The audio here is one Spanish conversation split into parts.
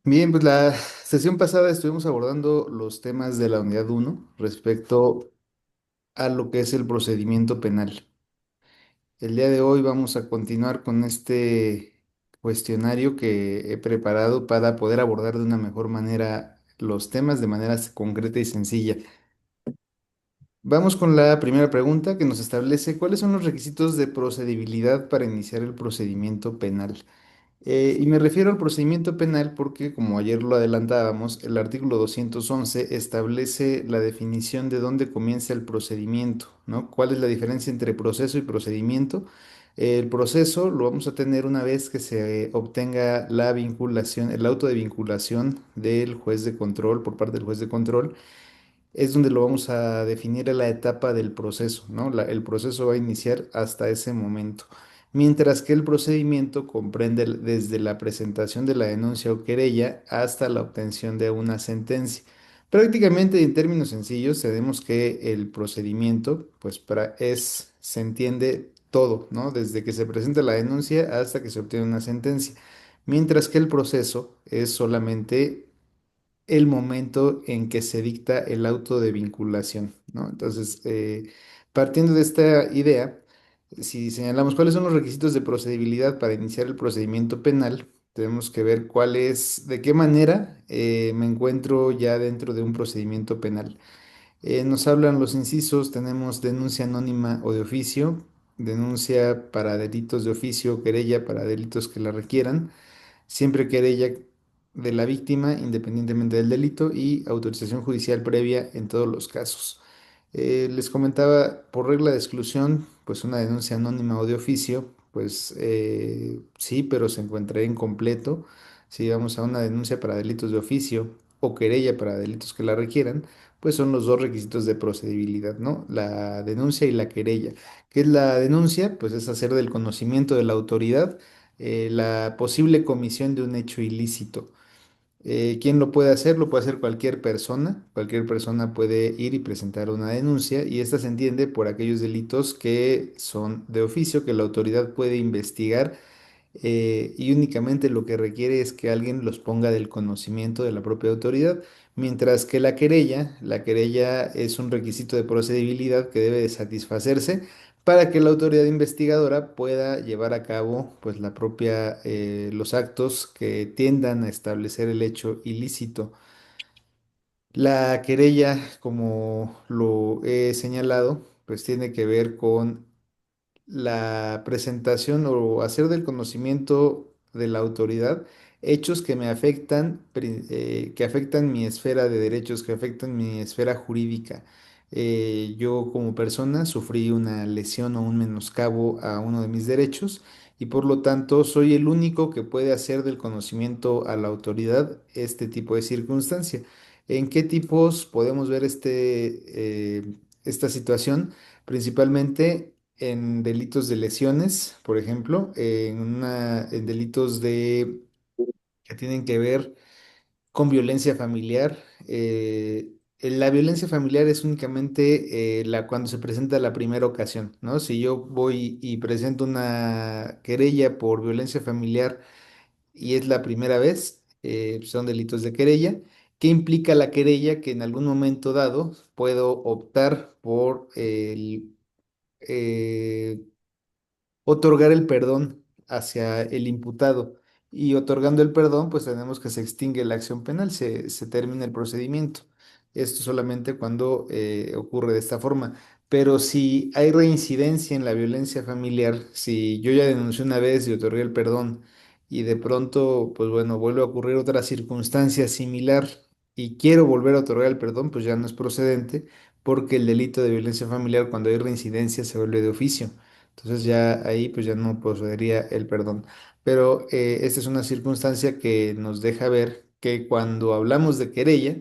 Bien, pues la sesión pasada estuvimos abordando los temas de la unidad uno respecto a lo que es el procedimiento penal. El día de hoy vamos a continuar con este cuestionario que he preparado para poder abordar de una mejor manera los temas de manera concreta y sencilla. Vamos con la primera pregunta que nos establece cuáles son los requisitos de procedibilidad para iniciar el procedimiento penal. Y me refiero al procedimiento penal porque, como ayer lo adelantábamos, el artículo 211 establece la definición de dónde comienza el procedimiento, ¿no? ¿Cuál es la diferencia entre proceso y procedimiento? El proceso lo vamos a tener una vez que se obtenga la vinculación, el auto de vinculación del juez de control por parte del juez de control es donde lo vamos a definir en la etapa del proceso, ¿no? El proceso va a iniciar hasta ese momento, mientras que el procedimiento comprende desde la presentación de la denuncia o querella hasta la obtención de una sentencia. Prácticamente, en términos sencillos, tenemos que el procedimiento, pues se entiende todo, ¿no? Desde que se presenta la denuncia hasta que se obtiene una sentencia, mientras que el proceso es solamente el momento en que se dicta el auto de vinculación, ¿no? Entonces, partiendo de esta idea, si señalamos cuáles son los requisitos de procedibilidad para iniciar el procedimiento penal, tenemos que ver de qué manera me encuentro ya dentro de un procedimiento penal. Nos hablan los incisos, tenemos denuncia anónima o de oficio, denuncia para delitos de oficio, querella para delitos que la requieran, siempre querella de la víctima, independientemente del delito, y autorización judicial previa en todos los casos. Les comentaba, por regla de exclusión, pues una denuncia anónima o de oficio, pues sí, pero se encontraría incompleto. Si vamos a una denuncia para delitos de oficio o querella para delitos que la requieran, pues son los dos requisitos de procedibilidad, ¿no? La denuncia y la querella. ¿Qué es la denuncia? Pues es hacer del conocimiento de la autoridad la posible comisión de un hecho ilícito. ¿Quién lo puede hacer? Lo puede hacer cualquier persona. Cualquier persona puede ir y presentar una denuncia y esta se entiende por aquellos delitos que son de oficio, que la autoridad puede investigar y únicamente lo que requiere es que alguien los ponga del conocimiento de la propia autoridad, mientras que la querella es un requisito de procedibilidad que debe de satisfacerse para que la autoridad investigadora pueda llevar a cabo pues los actos que tiendan a establecer el hecho ilícito. La querella, como lo he señalado, pues tiene que ver con la presentación o hacer del conocimiento de la autoridad hechos que me afectan, que afectan mi esfera de derechos, que afectan mi esfera jurídica. Yo como persona sufrí una lesión o un menoscabo a uno de mis derechos y por lo tanto soy el único que puede hacer del conocimiento a la autoridad este tipo de circunstancia. ¿En qué tipos podemos ver esta situación? Principalmente en delitos de lesiones, por ejemplo, en delitos que tienen que ver con violencia familiar. La violencia familiar es únicamente cuando se presenta la primera ocasión, ¿no? Si yo voy y presento una querella por violencia familiar y es la primera vez, son delitos de querella. ¿Qué implica la querella? Que en algún momento dado puedo optar por eh, otorgar el perdón hacia el imputado. Y otorgando el perdón, pues tenemos que se extingue la acción penal, se termina el procedimiento. Esto solamente cuando ocurre de esta forma. Pero si hay reincidencia en la violencia familiar, si yo ya denuncié una vez y otorgué el perdón y de pronto, pues bueno, vuelve a ocurrir otra circunstancia similar y quiero volver a otorgar el perdón, pues ya no es procedente porque el delito de violencia familiar cuando hay reincidencia se vuelve de oficio. Entonces ya ahí pues ya no procedería el perdón. Pero esta es una circunstancia que nos deja ver que cuando hablamos de querella,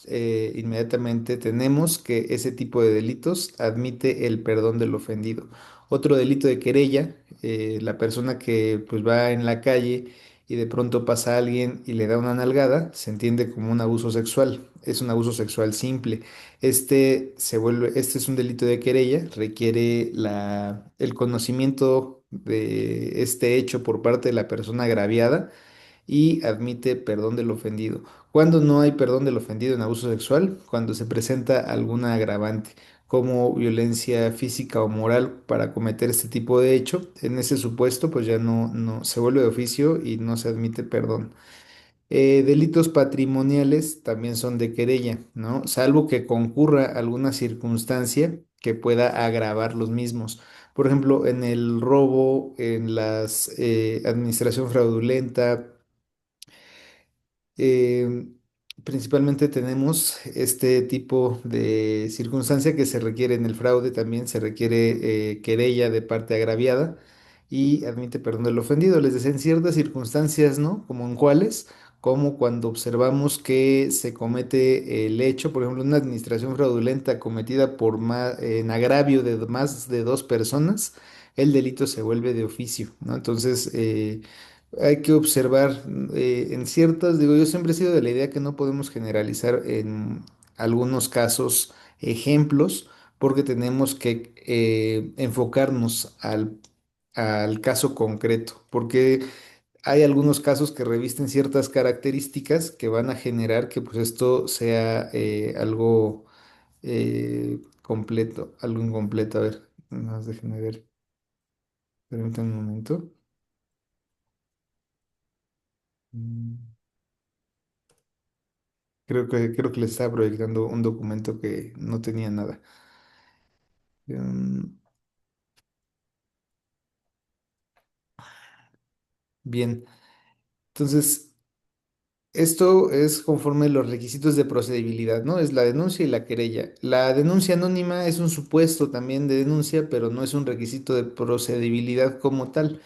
inmediatamente tenemos que ese tipo de delitos admite el perdón del ofendido. Otro delito de querella, la persona que pues va en la calle y de pronto pasa a alguien y le da una nalgada, se entiende como un abuso sexual. Es un abuso sexual simple. Este es un delito de querella, requiere el conocimiento de este hecho por parte de la persona agraviada y admite perdón del ofendido. ¿Cuándo no hay perdón del ofendido en abuso sexual? Cuando se presenta alguna agravante, como violencia física o moral para cometer este tipo de hecho. En ese supuesto, pues ya no se vuelve de oficio y no se admite perdón. Delitos patrimoniales también son de querella, ¿no? Salvo que concurra alguna circunstancia que pueda agravar los mismos. Por ejemplo, en el robo, en las administración fraudulenta, eh, principalmente tenemos este tipo de circunstancia que se requiere en el fraude, también se requiere querella de parte agraviada y admite perdón del ofendido. Les decía en ciertas circunstancias, ¿no? Como en cuáles, como cuando observamos que se comete el hecho, por ejemplo, una administración fraudulenta cometida por en agravio de más de dos personas, el delito se vuelve de oficio, ¿no? Entonces, hay que observar en ciertas, digo, yo siempre he sido de la idea que no podemos generalizar en algunos casos ejemplos, porque tenemos que enfocarnos al caso concreto, porque hay algunos casos que revisten ciertas características que van a generar que pues esto sea algo completo, algo incompleto. A ver, nada más déjenme ver, permítanme un momento. Mm. Creo que les estaba proyectando un documento que no tenía nada. Em, Bien, entonces esto es conforme los requisitos de procedibilidad, ¿no? Es la denuncia y la querella. La denuncia anónima es un supuesto también de denuncia, pero no es un requisito de procedibilidad como tal.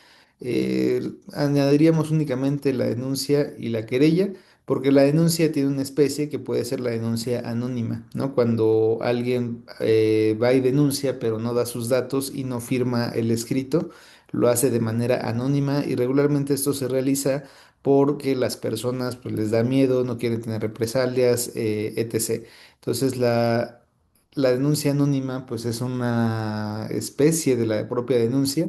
Añadiríamos únicamente la denuncia y la querella, porque la denuncia tiene una especie que puede ser la denuncia anónima, ¿no? Cuando alguien va y denuncia, pero no da sus datos y no firma el escrito, lo hace de manera anónima y regularmente esto se realiza porque las personas pues les da miedo, no quieren tener represalias, etc. Entonces la denuncia anónima pues es una especie de la propia denuncia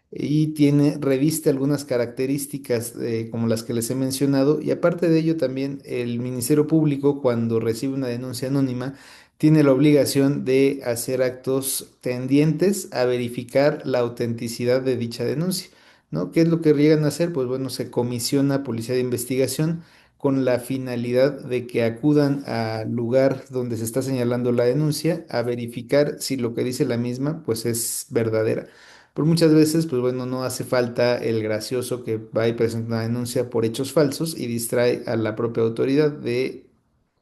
y reviste algunas características como las que les he mencionado y aparte de ello también el Ministerio Público cuando recibe una denuncia anónima tiene la obligación de hacer actos tendientes a verificar la autenticidad de dicha denuncia. ¿No? ¿Qué es lo que llegan a hacer? Pues bueno, se comisiona policía de investigación con la finalidad de que acudan al lugar donde se está señalando la denuncia a verificar si lo que dice la misma pues es verdadera. Por muchas veces, pues bueno, no hace falta el gracioso que va y presenta una denuncia por hechos falsos y distrae a la propia autoridad de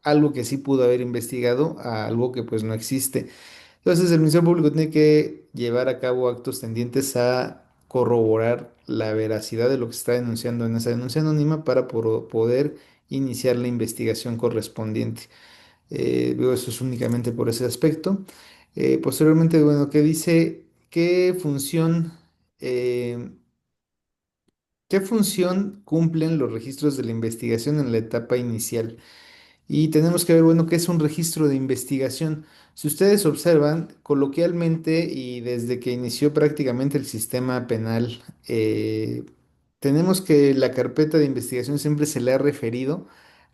algo que sí pudo haber investigado a algo que pues no existe. Entonces, el Ministerio Público tiene que llevar a cabo actos tendientes a corroborar la veracidad de lo que se está denunciando en esa denuncia anónima para poder iniciar la investigación correspondiente. Veo eso es únicamente por ese aspecto. Posteriormente, bueno, ¿qué dice? Eh, ¿Qué función cumplen los registros de la investigación en la etapa inicial? Y tenemos que ver, bueno, qué es un registro de investigación. Si ustedes observan, coloquialmente y desde que inició prácticamente el sistema penal, tenemos que la carpeta de investigación siempre se le ha referido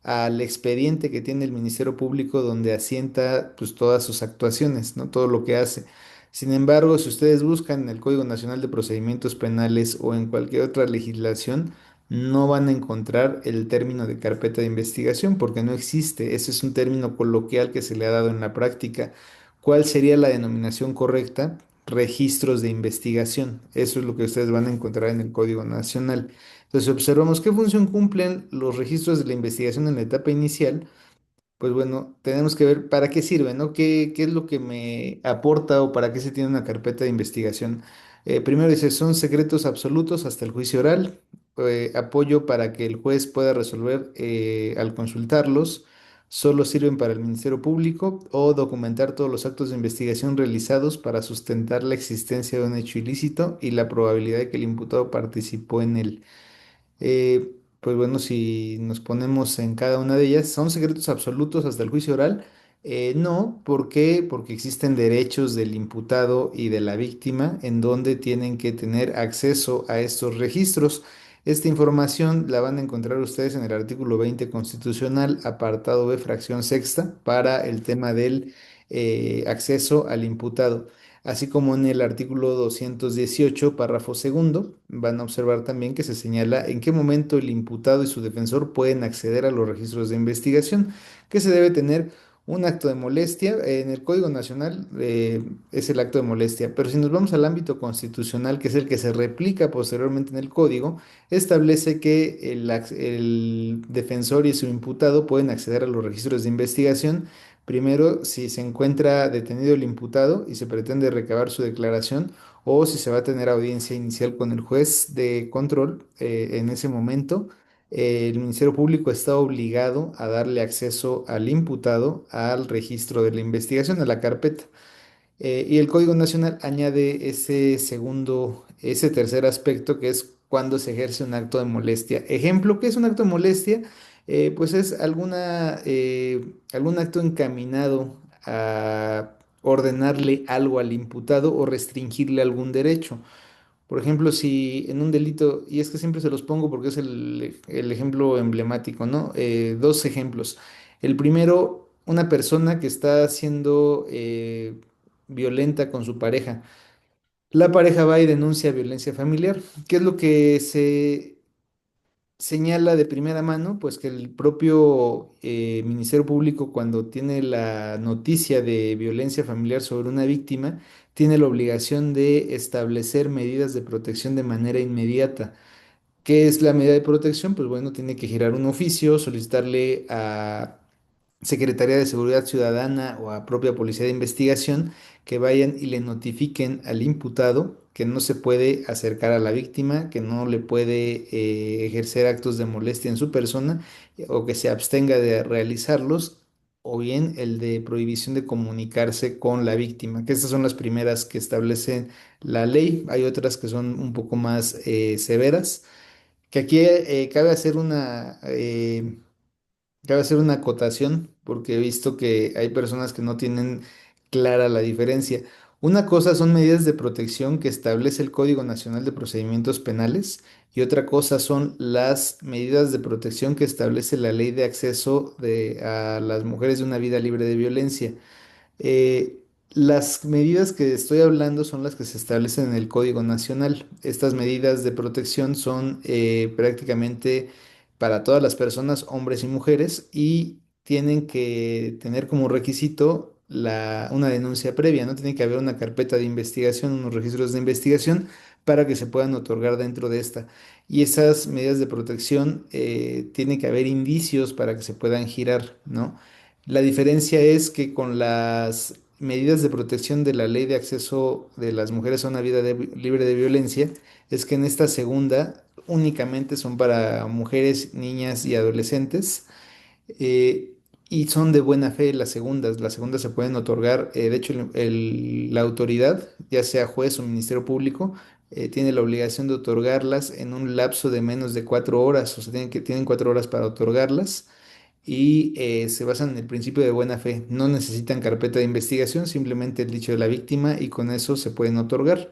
al expediente que tiene el Ministerio Público donde asienta pues todas sus actuaciones, ¿no? Todo lo que hace. Sin embargo, si ustedes buscan en el Código Nacional de Procedimientos Penales o en cualquier otra legislación, no van a encontrar el término de carpeta de investigación porque no existe. Ese es un término coloquial que se le ha dado en la práctica. ¿Cuál sería la denominación correcta? Registros de investigación. Eso es lo que ustedes van a encontrar en el Código Nacional. Entonces, observamos qué función cumplen los registros de la investigación en la etapa inicial. Pues bueno, tenemos que ver para qué sirve, ¿no? ¿Qué es lo que me aporta o para qué se tiene una carpeta de investigación? Primero dice, son secretos absolutos hasta el juicio oral, apoyo para que el juez pueda resolver al consultarlos, solo sirven para el Ministerio Público o documentar todos los actos de investigación realizados para sustentar la existencia de un hecho ilícito y la probabilidad de que el imputado participó en él. Pues bueno, si nos ponemos en cada una de ellas, ¿son secretos absolutos hasta el juicio oral? No, ¿por qué? Porque existen derechos del imputado y de la víctima en donde tienen que tener acceso a estos registros. Esta información la van a encontrar ustedes en el artículo 20 constitucional, apartado B, fracción sexta, para el tema del acceso al imputado. Así como en el artículo 218, párrafo segundo, van a observar también que se señala en qué momento el imputado y su defensor pueden acceder a los registros de investigación, que se debe tener un acto de molestia. En el Código Nacional es el acto de molestia, pero si nos vamos al ámbito constitucional, que es el que se replica posteriormente en el Código, establece que el defensor y su imputado pueden acceder a los registros de investigación. Primero, si se encuentra detenido el imputado y se pretende recabar su declaración, o si se va a tener audiencia inicial con el juez de control, en ese momento el Ministerio Público está obligado a darle acceso al imputado al registro de la investigación, a la carpeta. Y el Código Nacional añade ese tercer aspecto, que es cuando se ejerce un acto de molestia. Ejemplo, ¿qué es un acto de molestia? Pues es algún acto encaminado a ordenarle algo al imputado o restringirle algún derecho. Por ejemplo, si en un delito, y es que siempre se los pongo porque es el ejemplo emblemático, ¿no? Dos ejemplos. El primero, una persona que está siendo violenta con su pareja. La pareja va y denuncia violencia familiar. ¿Qué es lo que se señala de primera mano? Pues que el propio Ministerio Público, cuando tiene la noticia de violencia familiar sobre una víctima, tiene la obligación de establecer medidas de protección de manera inmediata. ¿Qué es la medida de protección? Pues bueno, tiene que girar un oficio, solicitarle a Secretaría de Seguridad Ciudadana o a propia Policía de Investigación que vayan y le notifiquen al imputado que no se puede acercar a la víctima, que no le puede ejercer actos de molestia en su persona, o que se abstenga de realizarlos, o bien el de prohibición de comunicarse con la víctima, que estas son las primeras que establece la ley. Hay otras que son un poco más severas, que aquí cabe hacer una acotación, porque he visto que hay personas que no tienen clara la diferencia. Una cosa son medidas de protección que establece el Código Nacional de Procedimientos Penales, y otra cosa son las medidas de protección que establece la Ley de Acceso a las mujeres de una vida libre de violencia. Eh, las medidas que estoy hablando son las que se establecen en el Código Nacional. Estas medidas de protección son prácticamente para todas las personas, hombres y mujeres, y tienen que tener como requisito una denuncia previa, ¿no? Tiene que haber una carpeta de investigación, unos registros de investigación para que se puedan otorgar dentro de esta. Y esas medidas de protección, tiene que haber indicios para que se puedan girar, ¿no? La diferencia es que con las medidas de protección de la Ley de Acceso de las Mujeres a una Vida Libre de Violencia, es que en esta segunda únicamente son para mujeres, niñas y adolescentes, eh, y son de buena fe las segundas. Las segundas se pueden otorgar, de hecho, la autoridad, ya sea juez o Ministerio Público, tiene la obligación de otorgarlas en un lapso de menos de 4 horas, o sea, tienen 4 horas para otorgarlas, y se basan en el principio de buena fe. No necesitan carpeta de investigación, simplemente el dicho de la víctima, y con eso se pueden otorgar.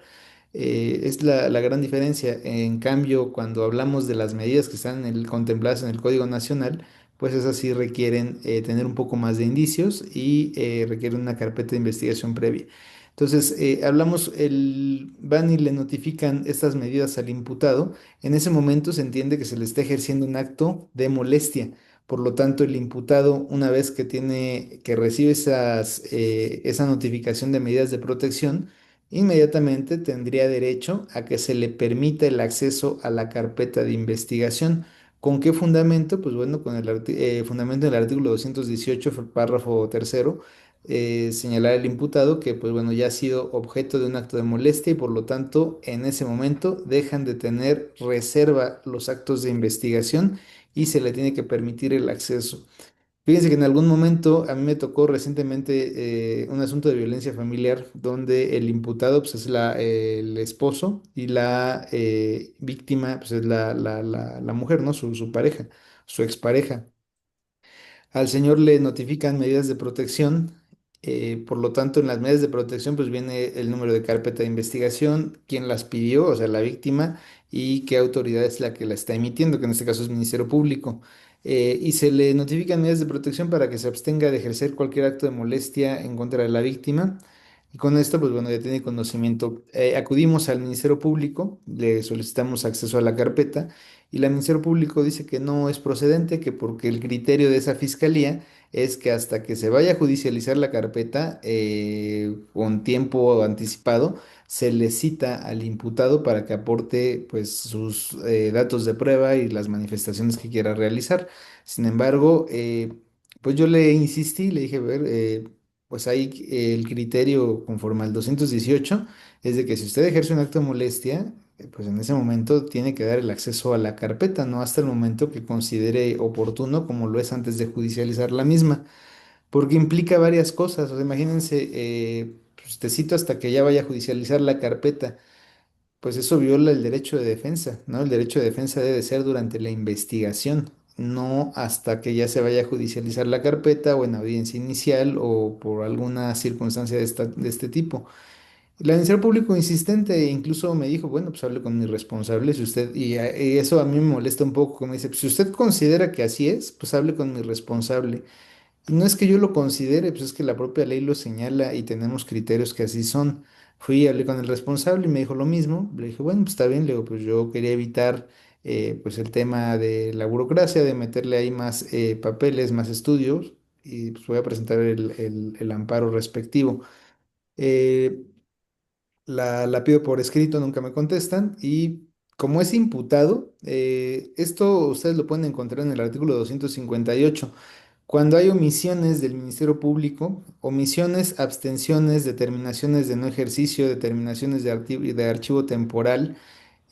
Es la gran diferencia. En cambio, cuando hablamos de las medidas que están contempladas en el Código Nacional, pues esas sí requieren tener un poco más de indicios y requieren una carpeta de investigación previa. Entonces, van y le notifican estas medidas al imputado. En ese momento se entiende que se le está ejerciendo un acto de molestia. Por lo tanto, el imputado, una vez que recibe esa notificación de medidas de protección, inmediatamente tendría derecho a que se le permita el acceso a la carpeta de investigación. ¿Con qué fundamento? Pues bueno, con el fundamento del artículo 218, párrafo tercero, señalar al imputado que, pues bueno, ya ha sido objeto de un acto de molestia, y por lo tanto, en ese momento dejan de tener reserva los actos de investigación y se le tiene que permitir el acceso. Fíjense que en algún momento a mí me tocó recientemente un asunto de violencia familiar donde el imputado, pues, es el esposo, y la víctima, pues, es la mujer, ¿no? Su pareja, su expareja. Al señor le notifican medidas de protección Por lo tanto, en las medidas de protección, pues viene el número de carpeta de investigación, quién las pidió, o sea, la víctima, y qué autoridad es la que la está emitiendo, que en este caso es Ministerio Público. Y se le notifican medidas de protección para que se abstenga de ejercer cualquier acto de molestia en contra de la víctima. Y con esto, pues bueno, ya tiene conocimiento. Acudimos al Ministerio Público, le solicitamos acceso a la carpeta, y el Ministerio Público dice que no es procedente, que porque el criterio de esa fiscalía es que hasta que se vaya a judicializar la carpeta con tiempo anticipado, se le cita al imputado para que aporte pues sus datos de prueba y las manifestaciones que quiera realizar. Sin embargo, pues yo le insistí, le dije, a ver, pues ahí el criterio conforme al 218 es de que si usted ejerce un acto de molestia, pues en ese momento tiene que dar el acceso a la carpeta, no hasta el momento que considere oportuno, como lo es antes de judicializar la misma, porque implica varias cosas. O sea, imagínense, pues te cito hasta que ya vaya a judicializar la carpeta, pues eso viola el derecho de defensa, ¿no? El derecho de defensa debe ser durante la investigación, no hasta que ya se vaya a judicializar la carpeta o en audiencia inicial o por alguna circunstancia de este tipo. El Ministerio Público insistente incluso me dijo, bueno, pues hable con mi responsable, si usted, y eso a mí me molesta un poco, como dice, pues, si usted considera que así es, pues hable con mi responsable. Y no es que yo lo considere, pues es que la propia ley lo señala y tenemos criterios que así son. Fui y hablé con el responsable y me dijo lo mismo. Le dije, bueno, pues está bien, le digo, pues yo quería evitar pues el tema de la burocracia, de meterle ahí más papeles, más estudios, y pues voy a presentar el amparo respectivo. Eh, la pido por escrito, nunca me contestan. Y como es imputado, esto ustedes lo pueden encontrar en el artículo 258. Cuando hay omisiones del Ministerio Público, omisiones, abstenciones, determinaciones de no ejercicio, determinaciones de archivo temporal,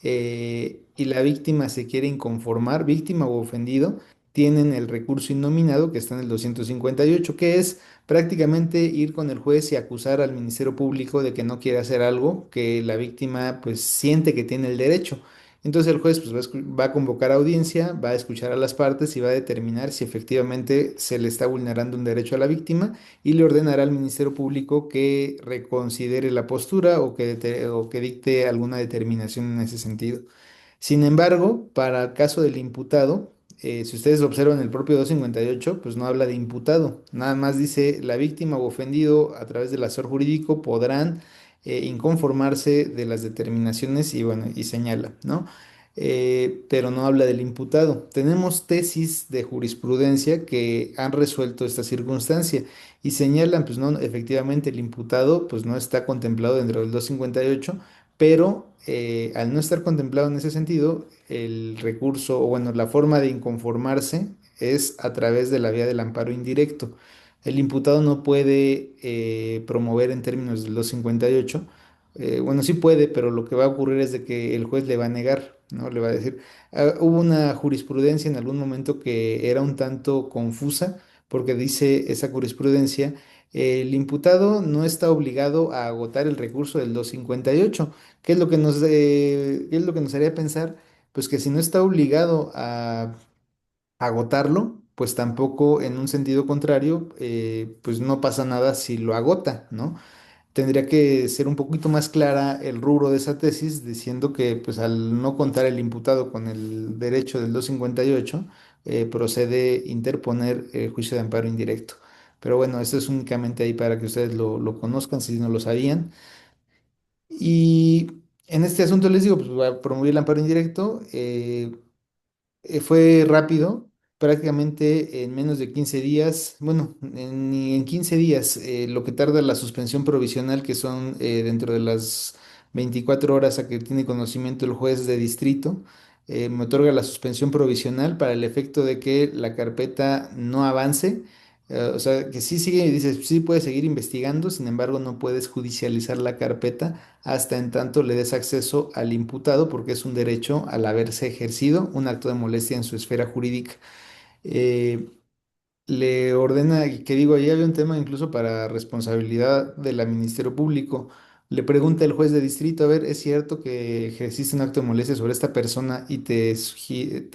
y la víctima se quiere inconformar, víctima o ofendido, tienen el recurso innominado que está en el 258, que es prácticamente ir con el juez y acusar al Ministerio Público de que no quiere hacer algo que la víctima pues siente que tiene el derecho. Entonces el juez pues, va a convocar audiencia, va a escuchar a las partes y va a determinar si efectivamente se le está vulnerando un derecho a la víctima y le ordenará al Ministerio Público que reconsidere la postura o que dicte alguna determinación en ese sentido. Sin embargo, para el caso del imputado, si ustedes observan el propio 258, pues no habla de imputado, nada más dice la víctima o ofendido a través del asesor jurídico podrán inconformarse de las determinaciones y bueno, y señala, ¿no? Pero no habla del imputado. Tenemos tesis de jurisprudencia que han resuelto esta circunstancia y señalan, pues no, efectivamente el imputado pues no está contemplado dentro del 258, pero al no estar contemplado en ese sentido, el recurso, o bueno, la forma de inconformarse es a través de la vía del amparo indirecto. El imputado no puede promover en términos del 258. Bueno, sí puede, pero lo que va a ocurrir es de que el juez le va a negar, ¿no? Le va a decir, hubo una jurisprudencia en algún momento que era un tanto confusa, porque dice esa jurisprudencia, el imputado no está obligado a agotar el recurso del 258. ¿Qué es lo que qué es lo que nos haría pensar? Pues que si no está obligado a agotarlo, pues tampoco en un sentido contrario, pues no pasa nada si lo agota, ¿no? Tendría que ser un poquito más clara el rubro de esa tesis, diciendo que pues al no contar el imputado con el derecho del 258, procede interponer juicio de amparo indirecto. Pero bueno, esto es únicamente ahí para que ustedes lo conozcan si no lo sabían. Y en este asunto les digo, pues voy a promover el amparo indirecto. Fue rápido, prácticamente en menos de 15 días, bueno, ni en 15 días, lo que tarda la suspensión provisional, que son dentro de las 24 horas a que tiene conocimiento el juez de distrito, me otorga la suspensión provisional para el efecto de que la carpeta no avance. O sea, que sí sigue, dice, sí puedes seguir investigando, sin embargo, no puedes judicializar la carpeta hasta en tanto le des acceso al imputado, porque es un derecho al haberse ejercido un acto de molestia en su esfera jurídica. Eh, Le ordena, y que digo, ahí había un tema incluso para responsabilidad del Ministerio Público. Le pregunta el juez de distrito, a ver, ¿es cierto que ejerciste un acto de molestia sobre esta persona y te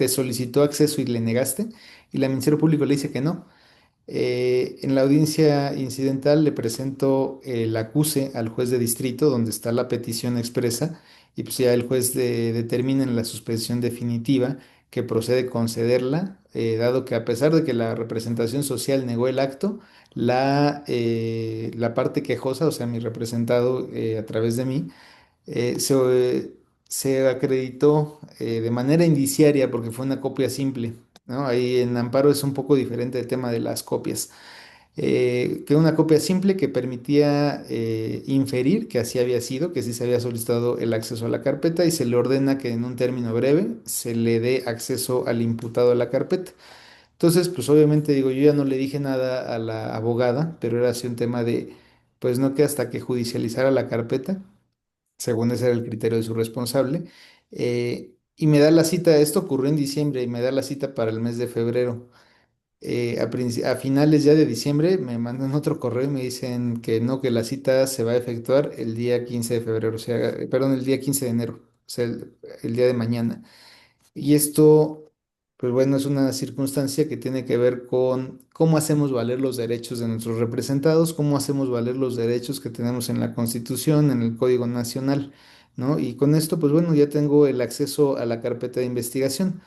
solicitó acceso y le negaste? Y el Ministerio Público le dice que no. En la audiencia incidental le presento el acuse al juez de distrito donde está la petición expresa y pues ya el juez determina en la suspensión definitiva que procede concederla, dado que a pesar de que la representación social negó el acto, la parte quejosa, o sea, mi representado a través de mí, se acreditó de manera indiciaria porque fue una copia simple, ¿no? Ahí en amparo es un poco diferente el tema de las copias. Que una copia simple que permitía inferir que así había sido, que sí se había solicitado el acceso a la carpeta y se le ordena que en un término breve se le dé acceso al imputado a la carpeta. Entonces, pues obviamente digo, yo ya no le dije nada a la abogada, pero era así un tema de, pues no que hasta que judicializara la carpeta según ese era el criterio de su responsable. Y me da la cita, esto ocurrió en diciembre y me da la cita para el mes de febrero. A finales ya de diciembre me mandan otro correo y me dicen que no, que la cita se va a efectuar el día 15 de febrero, o sea, perdón, el día 15 de enero, o sea, el día de mañana. Y esto, pues bueno, es una circunstancia que tiene que ver con cómo hacemos valer los derechos de nuestros representados, cómo hacemos valer los derechos que tenemos en la Constitución, en el Código Nacional, ¿no? Y con esto, pues bueno, ya tengo el acceso a la carpeta de investigación.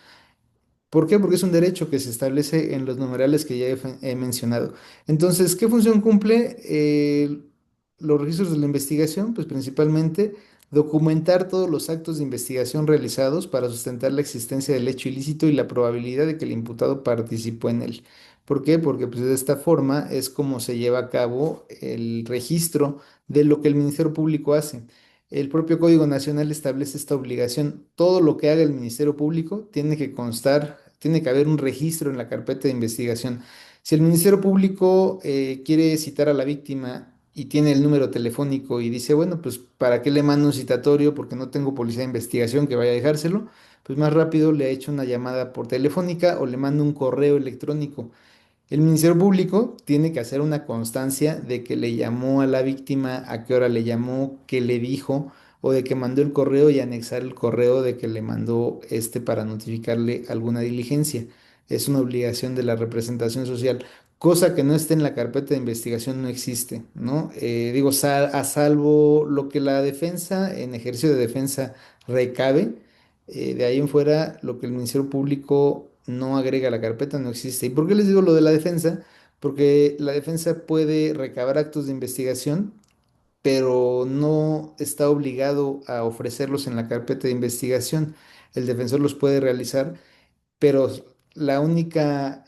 ¿Por qué? Porque es un derecho que se establece en los numerales que ya he mencionado. Entonces, ¿qué función cumple los registros de la investigación? Pues principalmente documentar todos los actos de investigación realizados para sustentar la existencia del hecho ilícito y la probabilidad de que el imputado participó en él. ¿Por qué? Porque pues, de esta forma es como se lleva a cabo el registro de lo que el Ministerio Público hace. El propio Código Nacional establece esta obligación. Todo lo que haga el Ministerio Público tiene que constar, tiene que haber un registro en la carpeta de investigación. Si el Ministerio Público quiere citar a la víctima y tiene el número telefónico y dice, bueno, pues ¿para qué le mando un citatorio? Porque no tengo policía de investigación que vaya a dejárselo. Pues más rápido le echo una llamada por telefónica o le mando un correo electrónico. El Ministerio Público tiene que hacer una constancia de que le llamó a la víctima, a qué hora le llamó, qué le dijo, o de que mandó el correo y anexar el correo de que le mandó este para notificarle alguna diligencia. Es una obligación de la representación social, cosa que no esté en la carpeta de investigación no existe, ¿no? Digo, a salvo lo que la defensa, en ejercicio de defensa, recabe. De ahí en fuera, lo que el Ministerio Público no agrega a la carpeta no existe. ¿Y por qué les digo lo de la defensa? Porque la defensa puede recabar actos de investigación, pero no está obligado a ofrecerlos en la carpeta de investigación. El defensor los puede realizar, pero la única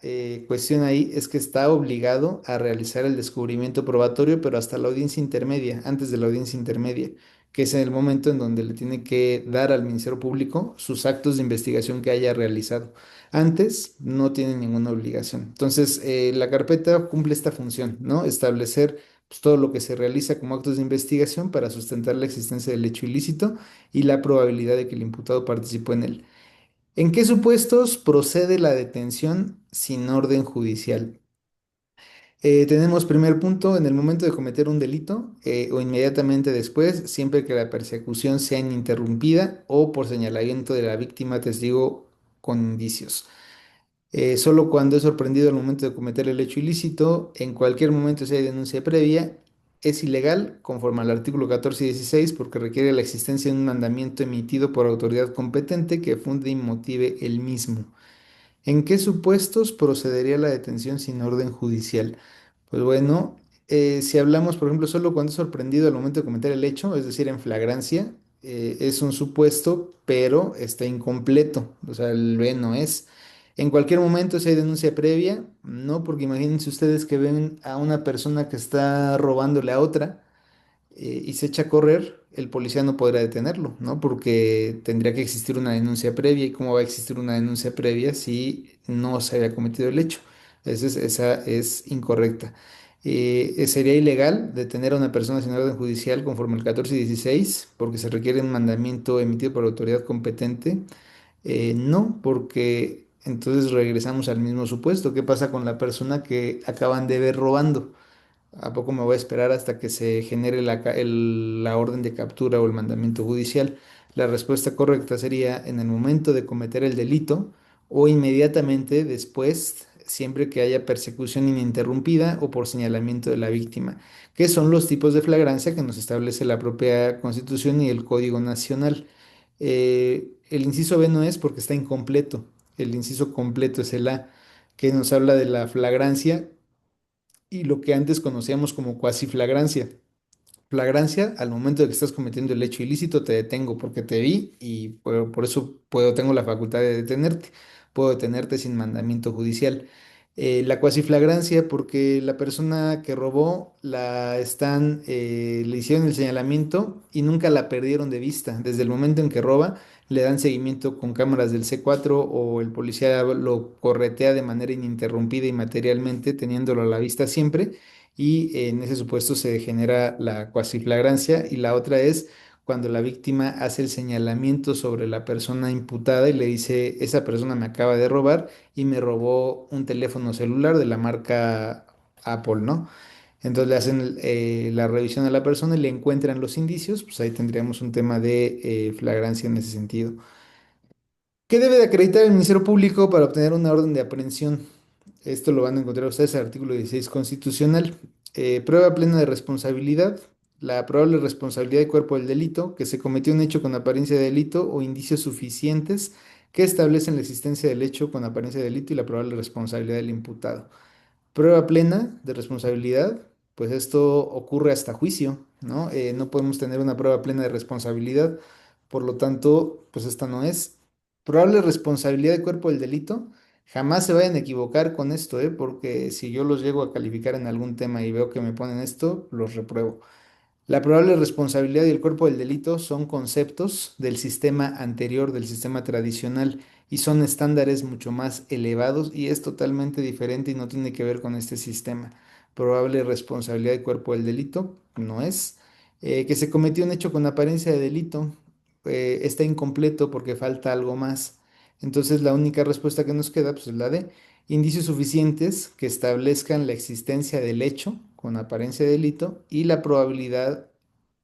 cuestión ahí es que está obligado a realizar el descubrimiento probatorio, pero hasta la audiencia intermedia, antes de la audiencia intermedia, que es en el momento en donde le tiene que dar al Ministerio Público sus actos de investigación que haya realizado. Antes no tiene ninguna obligación. Entonces, la carpeta cumple esta función, ¿no? Establecer pues, todo lo que se realiza como actos de investigación para sustentar la existencia del hecho ilícito y la probabilidad de que el imputado participó en él. ¿En qué supuestos procede la detención sin orden judicial? Tenemos primer punto, en el momento de cometer un delito o inmediatamente después, siempre que la persecución sea ininterrumpida o por señalamiento de la víctima testigo con indicios. Solo cuando es sorprendido al momento de cometer el hecho ilícito, en cualquier momento si hay denuncia previa, es ilegal conforme al artículo 14 y 16 porque requiere la existencia de un mandamiento emitido por autoridad competente que funde y motive el mismo. ¿En qué supuestos procedería la detención sin orden judicial? Pues bueno, si hablamos, por ejemplo, solo cuando es sorprendido al momento de cometer el hecho, es decir, en flagrancia, es un supuesto, pero está incompleto, o sea, el B no es. En cualquier momento, si hay denuncia previa, no, porque imagínense ustedes que ven a una persona que está robándole a otra y se echa a correr, el policía no podrá detenerlo, ¿no? Porque tendría que existir una denuncia previa. ¿Y cómo va a existir una denuncia previa si no se había cometido el hecho? Esa es incorrecta. Sería ilegal detener a una persona sin orden judicial conforme al 14 y 16 porque se requiere un mandamiento emitido por la autoridad competente. No, porque entonces regresamos al mismo supuesto. ¿Qué pasa con la persona que acaban de ver robando? ¿A poco me voy a esperar hasta que se genere la orden de captura o el mandamiento judicial? La respuesta correcta sería en el momento de cometer el delito o inmediatamente después siempre que haya persecución ininterrumpida o por señalamiento de la víctima, que son los tipos de flagrancia que nos establece la propia Constitución y el Código Nacional. El inciso B no es porque está incompleto. El inciso completo es el A, que nos habla de la flagrancia y lo que antes conocíamos como cuasi flagrancia. Flagrancia, al momento de que estás cometiendo el hecho ilícito, te detengo porque te vi y por eso tengo la facultad de detenerte. Puedo detenerte sin mandamiento judicial. La cuasiflagrancia, porque la persona que robó le hicieron el señalamiento y nunca la perdieron de vista. Desde el momento en que roba, le dan seguimiento con cámaras del C4 o el policía lo corretea de manera ininterrumpida y materialmente, teniéndolo a la vista siempre y en ese supuesto se genera la cuasiflagrancia y la otra es cuando la víctima hace el señalamiento sobre la persona imputada y le dice, esa persona me acaba de robar y me robó un teléfono celular de la marca Apple, ¿no? Entonces le hacen la revisión a la persona y le encuentran los indicios, pues ahí tendríamos un tema de flagrancia en ese sentido. ¿Qué debe de acreditar el Ministerio Público para obtener una orden de aprehensión? Esto lo van a encontrar ustedes en el artículo 16 constitucional. Prueba plena de responsabilidad. La probable responsabilidad de cuerpo del delito, que se cometió un hecho con apariencia de delito o indicios suficientes que establecen la existencia del hecho con apariencia de delito y la probable responsabilidad del imputado. Prueba plena de responsabilidad, pues esto ocurre hasta juicio, ¿no? No podemos tener una prueba plena de responsabilidad, por lo tanto, pues esta no es. Probable responsabilidad de cuerpo del delito, jamás se vayan a equivocar con esto, ¿eh? Porque si yo los llego a calificar en algún tema y veo que me ponen esto, los repruebo. La probable responsabilidad y el cuerpo del delito son conceptos del sistema anterior, del sistema tradicional, y son estándares mucho más elevados y es totalmente diferente y no tiene que ver con este sistema. Probable responsabilidad y cuerpo del delito no es. Que se cometió un hecho con apariencia de delito está incompleto porque falta algo más. Entonces la única respuesta que nos queda pues, es la de indicios suficientes que establezcan la existencia del hecho con apariencia de delito y la probabilidad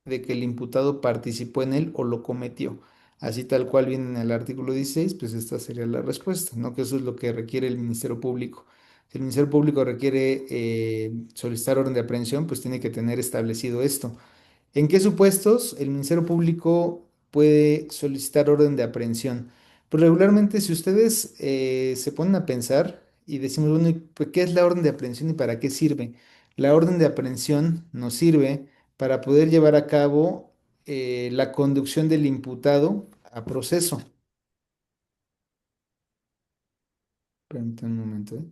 de que el imputado participó en él o lo cometió. Así tal cual viene en el artículo 16, pues esta sería la respuesta, ¿no? Que eso es lo que requiere el Ministerio Público. Si el Ministerio Público requiere solicitar orden de aprehensión, pues tiene que tener establecido esto. ¿En qué supuestos el Ministerio Público puede solicitar orden de aprehensión? Pues regularmente si ustedes se ponen a pensar y decimos, bueno, ¿y pues qué es la orden de aprehensión y para qué sirve? La orden de aprehensión nos sirve para poder llevar a cabo la conducción del imputado a proceso. Permítanme un momento, ¿eh?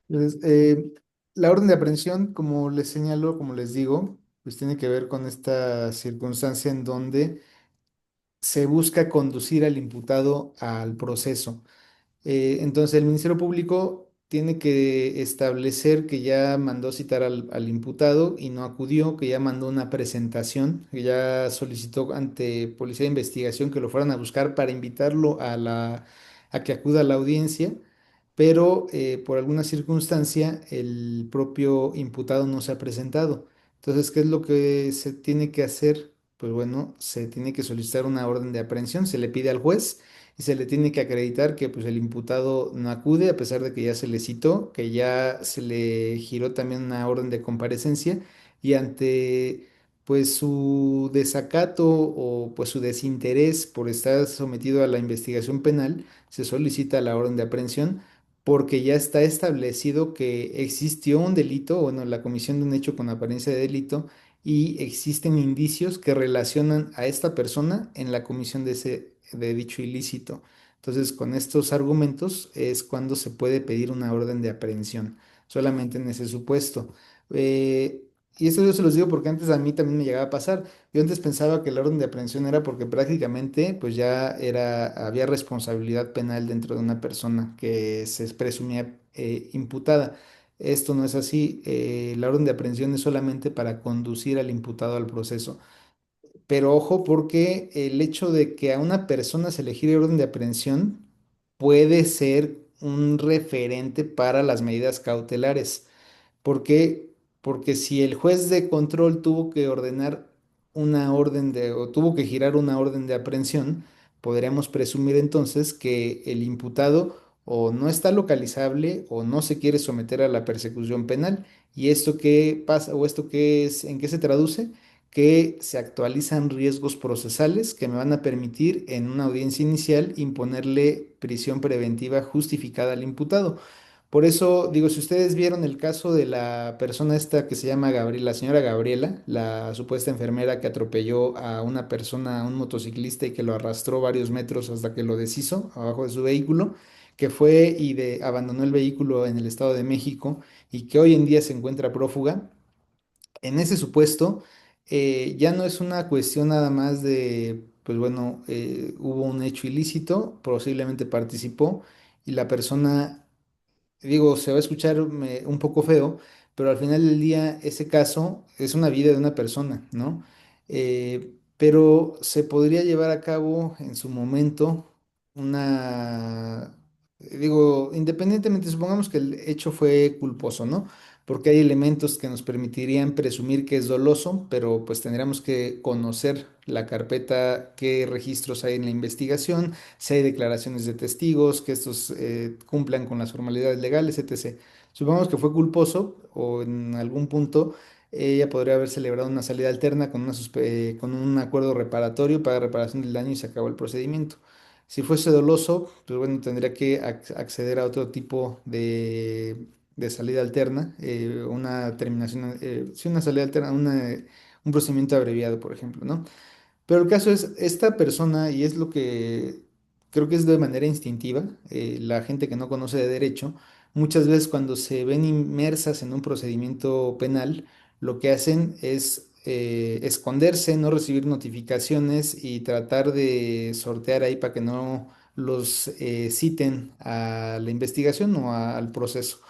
Entonces, la orden de aprehensión, como les señalo, como les digo, pues tiene que ver con esta circunstancia en donde se busca conducir al imputado al proceso. Entonces, el Ministerio Público tiene que establecer que ya mandó citar al imputado y no acudió, que ya mandó una presentación, que ya solicitó ante Policía de Investigación que lo fueran a buscar para invitarlo a que acuda a la audiencia, pero por alguna circunstancia el propio imputado no se ha presentado. Entonces, ¿qué es lo que se tiene que hacer? Pues bueno, se tiene que solicitar una orden de aprehensión, se le pide al juez y se le tiene que acreditar que pues, el imputado no acude a pesar de que ya se le citó, que ya se le giró también una orden de comparecencia y ante pues su desacato o pues su desinterés por estar sometido a la investigación penal, se solicita la orden de aprehensión porque ya está establecido que existió un delito, bueno, la comisión de un hecho con apariencia de delito y existen indicios que relacionan a esta persona en la comisión de dicho ilícito. Entonces, con estos argumentos es cuando se puede pedir una orden de aprehensión, solamente en ese supuesto. Eh, y esto yo se los digo porque antes a mí también me llegaba a pasar. Yo antes pensaba que la orden de aprehensión era porque prácticamente pues ya había responsabilidad penal dentro de una persona que se presumía imputada. Esto no es así. La orden de aprehensión es solamente para conducir al imputado al proceso. Pero ojo, porque el hecho de que a una persona se le gire orden de aprehensión puede ser un referente para las medidas cautelares. ¿Por qué? Porque si el juez de control tuvo que ordenar una orden o tuvo que girar una orden de aprehensión, podríamos presumir entonces que el imputado o no está localizable o no se quiere someter a la persecución penal. ¿Y esto qué pasa o esto qué es, en qué se traduce? Que se actualizan riesgos procesales que me van a permitir en una audiencia inicial imponerle prisión preventiva justificada al imputado. Por eso digo, si ustedes vieron el caso de la persona esta que se llama Gabriela, la señora Gabriela, la supuesta enfermera que atropelló a una persona, a un motociclista y que lo arrastró varios metros hasta que lo deshizo abajo de su vehículo, que fue y abandonó el vehículo en el Estado de México y que hoy en día se encuentra prófuga. En ese supuesto, ya no es una cuestión nada más de, pues bueno, hubo un hecho ilícito, posiblemente participó y la persona, digo, se va a escuchar un poco feo, pero al final del día ese caso es una vida de una persona, ¿no? Pero se podría llevar a cabo en su momento una, digo, independientemente, supongamos que el hecho fue culposo, ¿no? Porque hay elementos que nos permitirían presumir que es doloso, pero pues tendríamos que conocer la carpeta, qué registros hay en la investigación, si hay declaraciones de testigos, que estos cumplan con las formalidades legales, etc. Supongamos que fue culposo o en algún punto ella podría haber celebrado una salida alterna con, con un acuerdo reparatorio para reparación del daño y se acabó el procedimiento. Si fuese doloso, pues bueno, tendría que acceder a otro tipo de salida alterna, una terminación, sí, una salida alterna, un procedimiento abreviado, por ejemplo, ¿no? Pero el caso es, esta persona, y es lo que creo que es de manera instintiva, la gente que no conoce de derecho, muchas veces cuando se ven inmersas en un procedimiento penal, lo que hacen es esconderse, no recibir notificaciones y tratar de sortear ahí para que no los citen a la investigación o al proceso.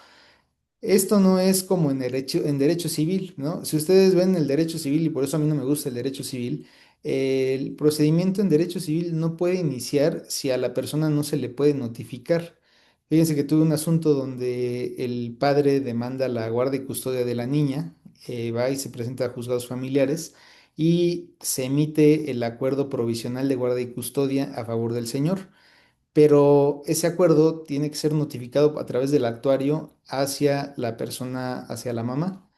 Esto no es como en derecho civil, ¿no? Si ustedes ven el derecho civil, y por eso a mí no me gusta el derecho civil, el procedimiento en derecho civil no puede iniciar si a la persona no se le puede notificar. Fíjense que tuve un asunto donde el padre demanda la guardia y custodia de la niña, va y se presenta a juzgados familiares y se emite el acuerdo provisional de guardia y custodia a favor del señor, pero ese acuerdo tiene que ser notificado a través del actuario hacia la persona, hacia la mamá.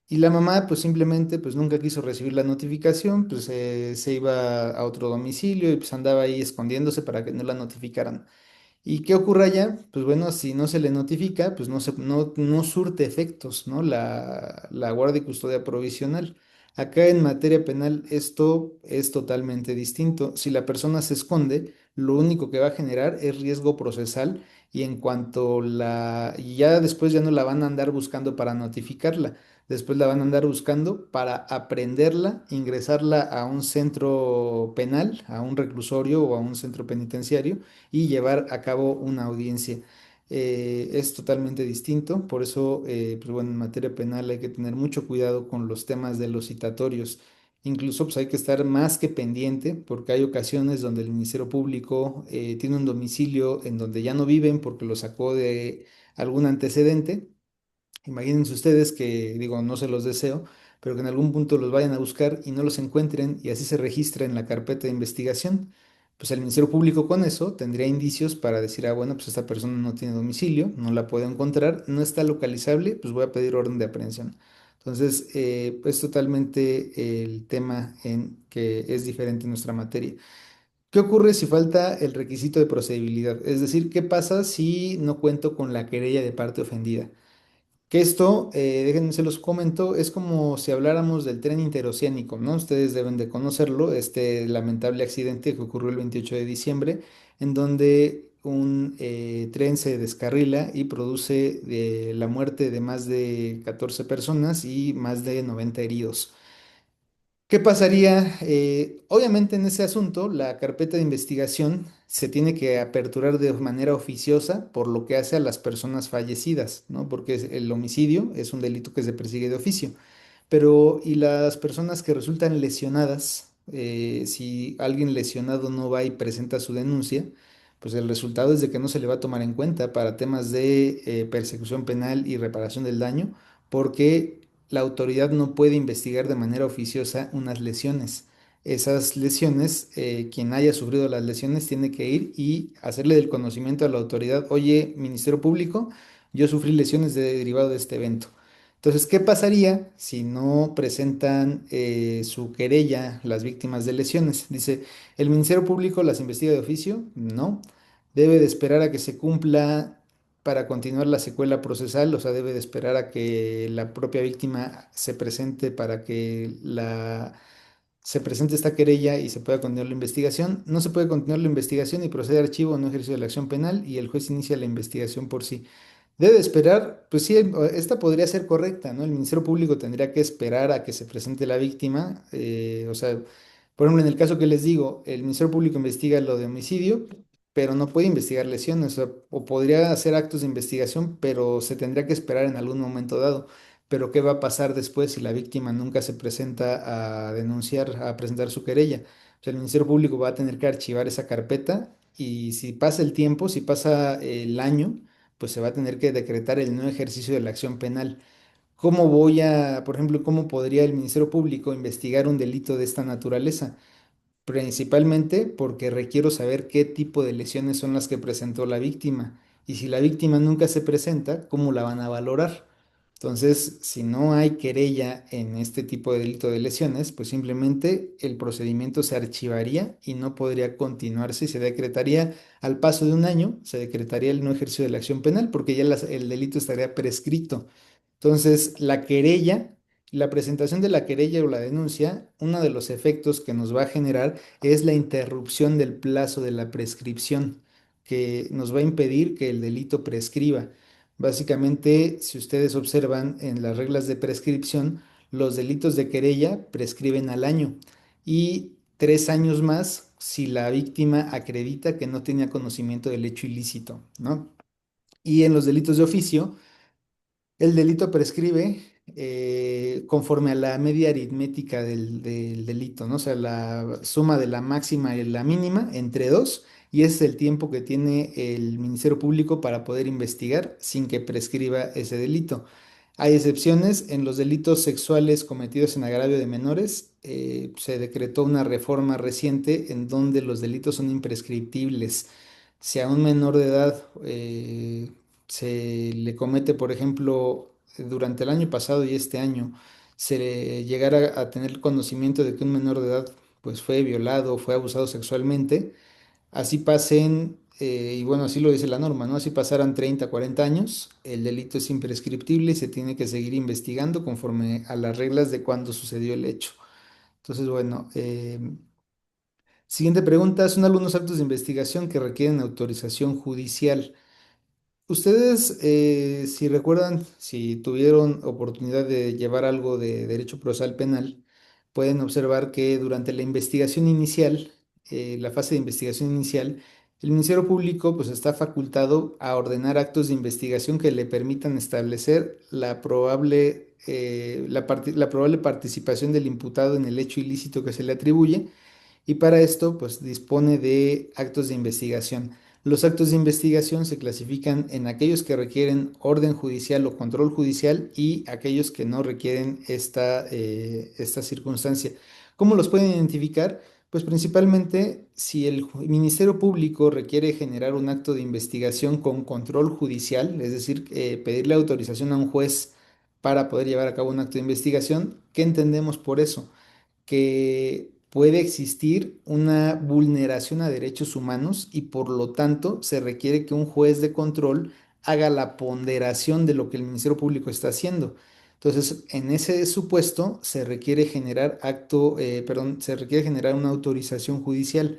Y la mamá pues simplemente pues nunca quiso recibir la notificación, pues se iba a otro domicilio y pues andaba ahí escondiéndose para que no la notificaran. ¿Y qué ocurre allá? Pues bueno, si no se le notifica, pues no surte efectos, ¿no? La guardia y custodia provisional. Acá en materia penal esto es totalmente distinto. Si la persona se esconde, lo único que va a generar es riesgo procesal y en cuanto y ya después ya no la van a andar buscando para notificarla, después la van a andar buscando para aprenderla, ingresarla a un centro penal, a un reclusorio o a un centro penitenciario y llevar a cabo una audiencia. Es totalmente distinto, por eso, pues bueno, en materia penal hay que tener mucho cuidado con los temas de los citatorios. Incluso pues hay que estar más que pendiente porque hay ocasiones donde el Ministerio Público tiene un domicilio en donde ya no viven porque lo sacó de algún antecedente. Imagínense ustedes que, digo, no se los deseo, pero que en algún punto los vayan a buscar y no los encuentren y así se registra en la carpeta de investigación. Pues el Ministerio Público con eso tendría indicios para decir, ah, bueno, pues esta persona no tiene domicilio, no la puedo encontrar, no está localizable, pues voy a pedir orden de aprehensión. Entonces, es totalmente el tema en que es diferente en nuestra materia. ¿Qué ocurre si falta el requisito de procedibilidad? Es decir, ¿qué pasa si no cuento con la querella de parte ofendida? Que esto, déjenme se los comento, es como si habláramos del tren interoceánico, ¿no? Ustedes deben de conocerlo, este lamentable accidente que ocurrió el 28 de diciembre, en donde un tren se descarrila y produce la muerte de más de 14 personas y más de 90 heridos. ¿Qué pasaría? Obviamente en ese asunto la carpeta de investigación se tiene que aperturar de manera oficiosa por lo que hace a las personas fallecidas, ¿no? Porque el homicidio es un delito que se persigue de oficio. Pero, ¿y las personas que resultan lesionadas? Si alguien lesionado no va y presenta su denuncia, pues el resultado es de que no se le va a tomar en cuenta para temas de persecución penal y reparación del daño, porque la autoridad no puede investigar de manera oficiosa unas lesiones. esas lesiones, quien haya sufrido las lesiones tiene que ir y hacerle del conocimiento a la autoridad, oye, Ministerio Público, yo sufrí lesiones derivado de este evento. Entonces, ¿qué pasaría si no presentan su querella las víctimas de lesiones? Dice, ¿el Ministerio Público las investiga de oficio? No. Debe de esperar a que se cumpla para continuar la secuela procesal, o sea, debe de esperar a que la propia víctima se presente para que se presente esta querella y se pueda continuar la investigación. No se puede continuar la investigación y procede a archivo o no ejercicio de la acción penal y el juez inicia la investigación por sí. Debe esperar, pues sí, esta podría ser correcta, ¿no? El Ministerio Público tendría que esperar a que se presente la víctima, o sea, por ejemplo, en el caso que les digo, el Ministerio Público investiga lo de homicidio, pero no puede investigar lesiones, o podría hacer actos de investigación, pero se tendría que esperar en algún momento dado. Pero ¿qué va a pasar después si la víctima nunca se presenta a denunciar, a presentar su querella? O sea, el Ministerio Público va a tener que archivar esa carpeta y si pasa el tiempo, si pasa el año, pues se va a tener que decretar el no ejercicio de la acción penal. ¿Cómo voy a, por ejemplo, cómo podría el Ministerio Público investigar un delito de esta naturaleza? Principalmente porque requiero saber qué tipo de lesiones son las que presentó la víctima. Y si la víctima nunca se presenta, ¿cómo la van a valorar? Entonces, si no hay querella en este tipo de delito de lesiones, pues simplemente el procedimiento se archivaría y no podría continuarse y se decretaría al paso de un año, se decretaría el no ejercicio de la acción penal porque ya el delito estaría prescrito. Entonces, la presentación de la querella o la denuncia, uno de los efectos que nos va a generar es la interrupción del plazo de la prescripción, que nos va a impedir que el delito prescriba. Básicamente, si ustedes observan en las reglas de prescripción, los delitos de querella prescriben al año y 3 años más si la víctima acredita que no tenía conocimiento del hecho ilícito, ¿no? Y en los delitos de oficio, el delito prescribe conforme a la media aritmética del delito, ¿no? O sea, la suma de la máxima y la mínima entre dos, y ese es el tiempo que tiene el Ministerio Público para poder investigar sin que prescriba ese delito. Hay excepciones en los delitos sexuales cometidos en agravio de menores. Se decretó una reforma reciente en donde los delitos son imprescriptibles. Si a un menor de edad se le comete, por ejemplo, durante el año pasado y este año, se le llegara a tener conocimiento de que un menor de edad pues fue violado o fue abusado sexualmente, así pasen, y bueno, así lo dice la norma, ¿no? Así pasaran 30, 40 años, el delito es imprescriptible y se tiene que seguir investigando conforme a las reglas de cuándo sucedió el hecho. Entonces, bueno, siguiente pregunta, son algunos actos de investigación que requieren autorización judicial. Ustedes, si recuerdan, si tuvieron oportunidad de llevar algo de derecho procesal penal, pueden observar que durante la investigación inicial, la fase de investigación inicial, el Ministerio Público pues está facultado a ordenar actos de investigación que le permitan establecer la probable participación del imputado en el hecho ilícito que se le atribuye y para esto, pues dispone de actos de investigación. Los actos de investigación se clasifican en aquellos que requieren orden judicial o control judicial y aquellos que no requieren esta circunstancia. ¿Cómo los pueden identificar? Pues principalmente si el Ministerio Público requiere generar un acto de investigación con control judicial, es decir, pedirle autorización a un juez para poder llevar a cabo un acto de investigación, ¿qué entendemos por eso? Que puede existir una vulneración a derechos humanos y por lo tanto se requiere que un juez de control haga la ponderación de lo que el Ministerio Público está haciendo. Entonces, en ese supuesto se requiere generar se requiere generar una autorización judicial.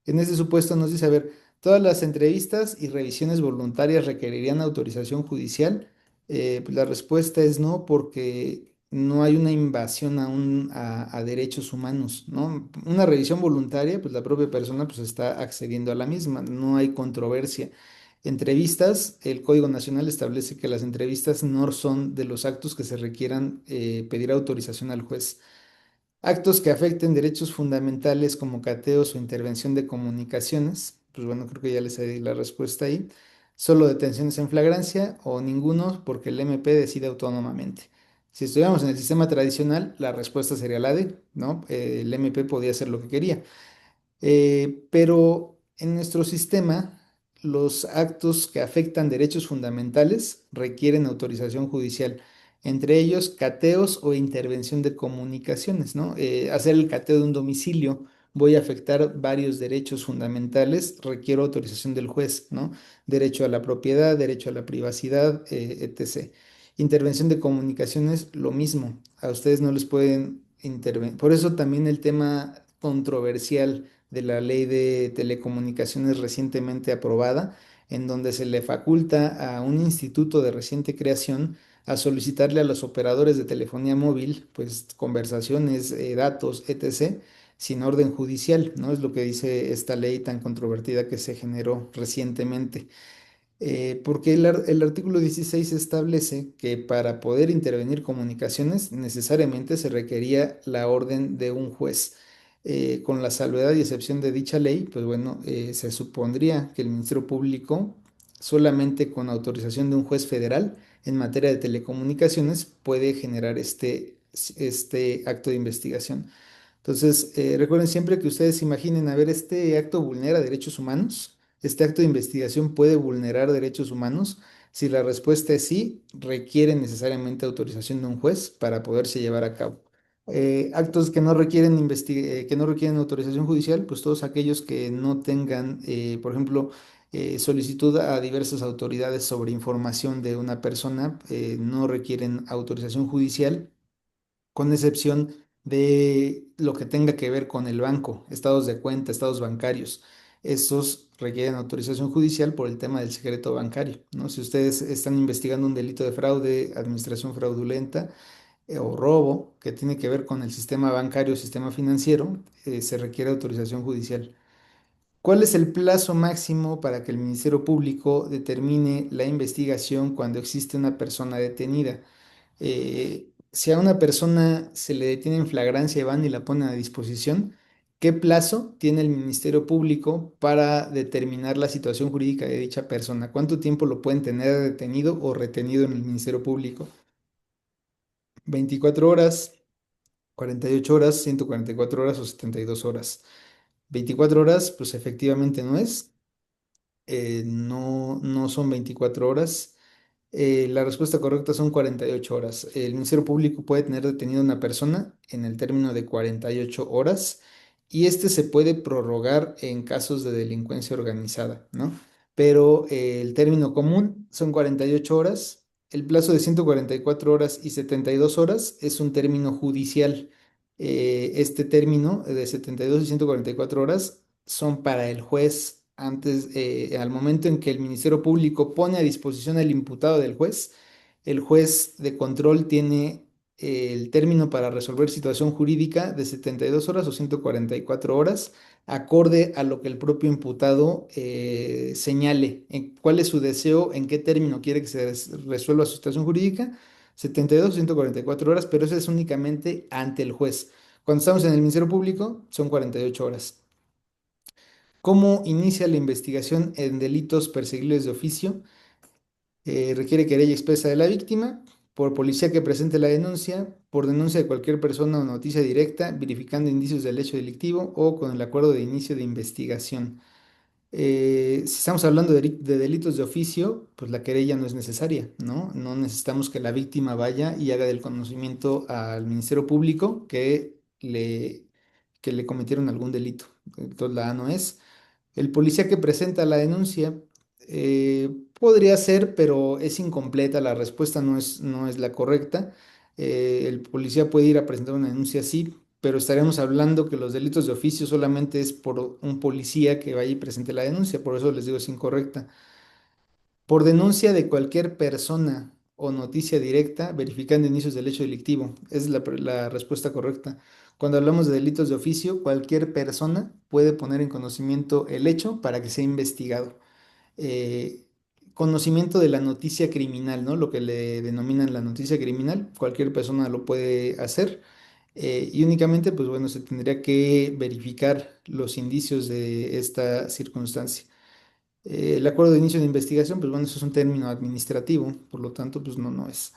En ese supuesto nos dice, a ver, todas las entrevistas y revisiones voluntarias requerirían autorización judicial. Pues la respuesta es no, porque no hay una invasión a derechos humanos, ¿no? Una revisión voluntaria, pues la propia persona pues está accediendo a la misma, no hay controversia. Entrevistas, el Código Nacional establece que las entrevistas no son de los actos que se requieran pedir autorización al juez. Actos que afecten derechos fundamentales como cateos o intervención de comunicaciones, pues bueno, creo que ya les di la respuesta ahí. Solo detenciones en flagrancia o ninguno porque el MP decide autónomamente. Si estuviéramos en el sistema tradicional, la respuesta sería la D, ¿no? El MP podía hacer lo que quería. Pero en nuestro sistema, los actos que afectan derechos fundamentales requieren autorización judicial, entre ellos cateos o intervención de comunicaciones, ¿no? Hacer el cateo de un domicilio, voy a afectar varios derechos fundamentales, requiero autorización del juez, ¿no? Derecho a la propiedad, derecho a la privacidad, etc. Intervención de comunicaciones, lo mismo. A ustedes no les pueden intervenir. Por eso también el tema controversial de la ley de telecomunicaciones recientemente aprobada, en donde se le faculta a un instituto de reciente creación a solicitarle a los operadores de telefonía móvil, pues conversaciones, datos, etc., sin orden judicial, ¿no? Es lo que dice esta ley tan controvertida que se generó recientemente. Porque el artículo 16 establece que para poder intervenir comunicaciones necesariamente se requería la orden de un juez. Con la salvedad y excepción de dicha ley, pues bueno, se supondría que el Ministerio Público, solamente con autorización de un juez federal en materia de telecomunicaciones, puede generar este acto de investigación. Entonces, recuerden siempre que ustedes se imaginen, a ver, este acto vulnera derechos humanos, este acto de investigación puede vulnerar derechos humanos. Si la respuesta es sí, requiere necesariamente autorización de un juez para poderse llevar a cabo. Actos que no requieren que no requieren autorización judicial, pues todos aquellos que no tengan, por ejemplo, solicitud a diversas autoridades sobre información de una persona, no requieren autorización judicial con excepción de lo que tenga que ver con el banco, estados de cuenta, estados bancarios. Estos requieren autorización judicial por el tema del secreto bancario, ¿no? Si ustedes están investigando un delito de fraude, administración fraudulenta o robo que tiene que ver con el sistema bancario, sistema financiero, se requiere autorización judicial. ¿Cuál es el plazo máximo para que el Ministerio Público determine la investigación cuando existe una persona detenida? Si a una persona se le detiene en flagrancia y van y la ponen a disposición, ¿qué plazo tiene el Ministerio Público para determinar la situación jurídica de dicha persona? ¿Cuánto tiempo lo pueden tener detenido o retenido en el Ministerio Público? 24 horas, 48 horas, 144 horas o 72 horas. 24 horas, pues efectivamente no es. No son 24 horas. La respuesta correcta son 48 horas. El Ministerio Público puede tener detenido a una persona en el término de 48 horas y este se puede prorrogar en casos de delincuencia organizada, ¿no? Pero el término común son 48 horas. El plazo de 144 horas y 72 horas es un término judicial. Este término de 72 y 144 horas son para el juez antes, al momento en que el Ministerio Público pone a disposición al imputado del juez, el juez de control tiene el término para resolver situación jurídica de 72 horas o 144 horas, acorde a lo que el propio imputado señale, en cuál es su deseo, en qué término quiere que se resuelva su situación jurídica, 72 o 144 horas, pero eso es únicamente ante el juez. Cuando estamos en el Ministerio Público, son 48 horas. ¿Cómo inicia la investigación en delitos perseguibles de oficio? Requiere querella expresa de la víctima, por policía que presente la denuncia, por denuncia de cualquier persona o noticia directa, verificando indicios del hecho delictivo o con el acuerdo de inicio de investigación. Si estamos hablando de delitos de oficio, pues la querella no es necesaria, ¿no? No necesitamos que la víctima vaya y haga del conocimiento al Ministerio Público que le cometieron algún delito. Entonces la A no es. El policía que presenta la denuncia podría ser, pero es incompleta, la respuesta no es la correcta. El policía puede ir a presentar una denuncia, sí, pero estaríamos hablando que los delitos de oficio solamente es por un policía que vaya y presente la denuncia, por eso les digo es incorrecta. Por denuncia de cualquier persona o noticia directa, verificando indicios del hecho delictivo. Esa es la respuesta correcta. Cuando hablamos de delitos de oficio, cualquier persona puede poner en conocimiento el hecho para que sea investigado. eh, Conocimiento de la noticia criminal, ¿no? Lo que le denominan la noticia criminal, cualquier persona lo puede hacer. Y únicamente, pues bueno, se tendría que verificar los indicios de esta circunstancia. El acuerdo de inicio de investigación, pues bueno, eso es un término administrativo, por lo tanto, pues no es.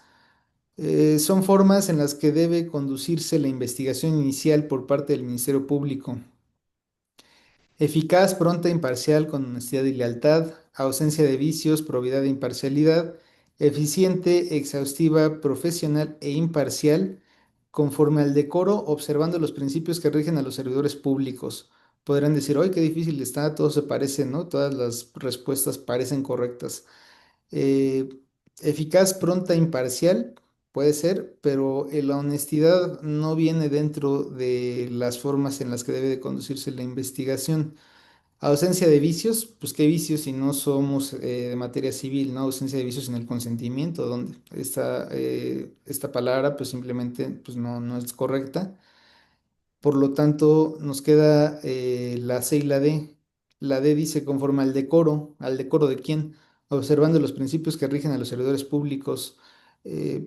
Son formas en las que debe conducirse la investigación inicial por parte del Ministerio Público. Eficaz, pronta, imparcial, con honestidad y lealtad, ausencia de vicios, probidad e imparcialidad, eficiente, exhaustiva, profesional e imparcial, conforme al decoro, observando los principios que rigen a los servidores públicos. Podrán decir, ¡ay, qué difícil está! Todo se parece, ¿no? Todas las respuestas parecen correctas. Eh, Eficaz, pronta, imparcial, puede ser, pero la honestidad no viene dentro de las formas en las que debe de conducirse la investigación. Ausencia de vicios, pues qué vicios si no somos de materia civil, ¿no? Ausencia de vicios en el consentimiento, donde esta palabra pues simplemente pues no es correcta. Por lo tanto, nos queda la C y la D. La D dice conforme ¿al decoro de quién? Observando los principios que rigen a los servidores públicos.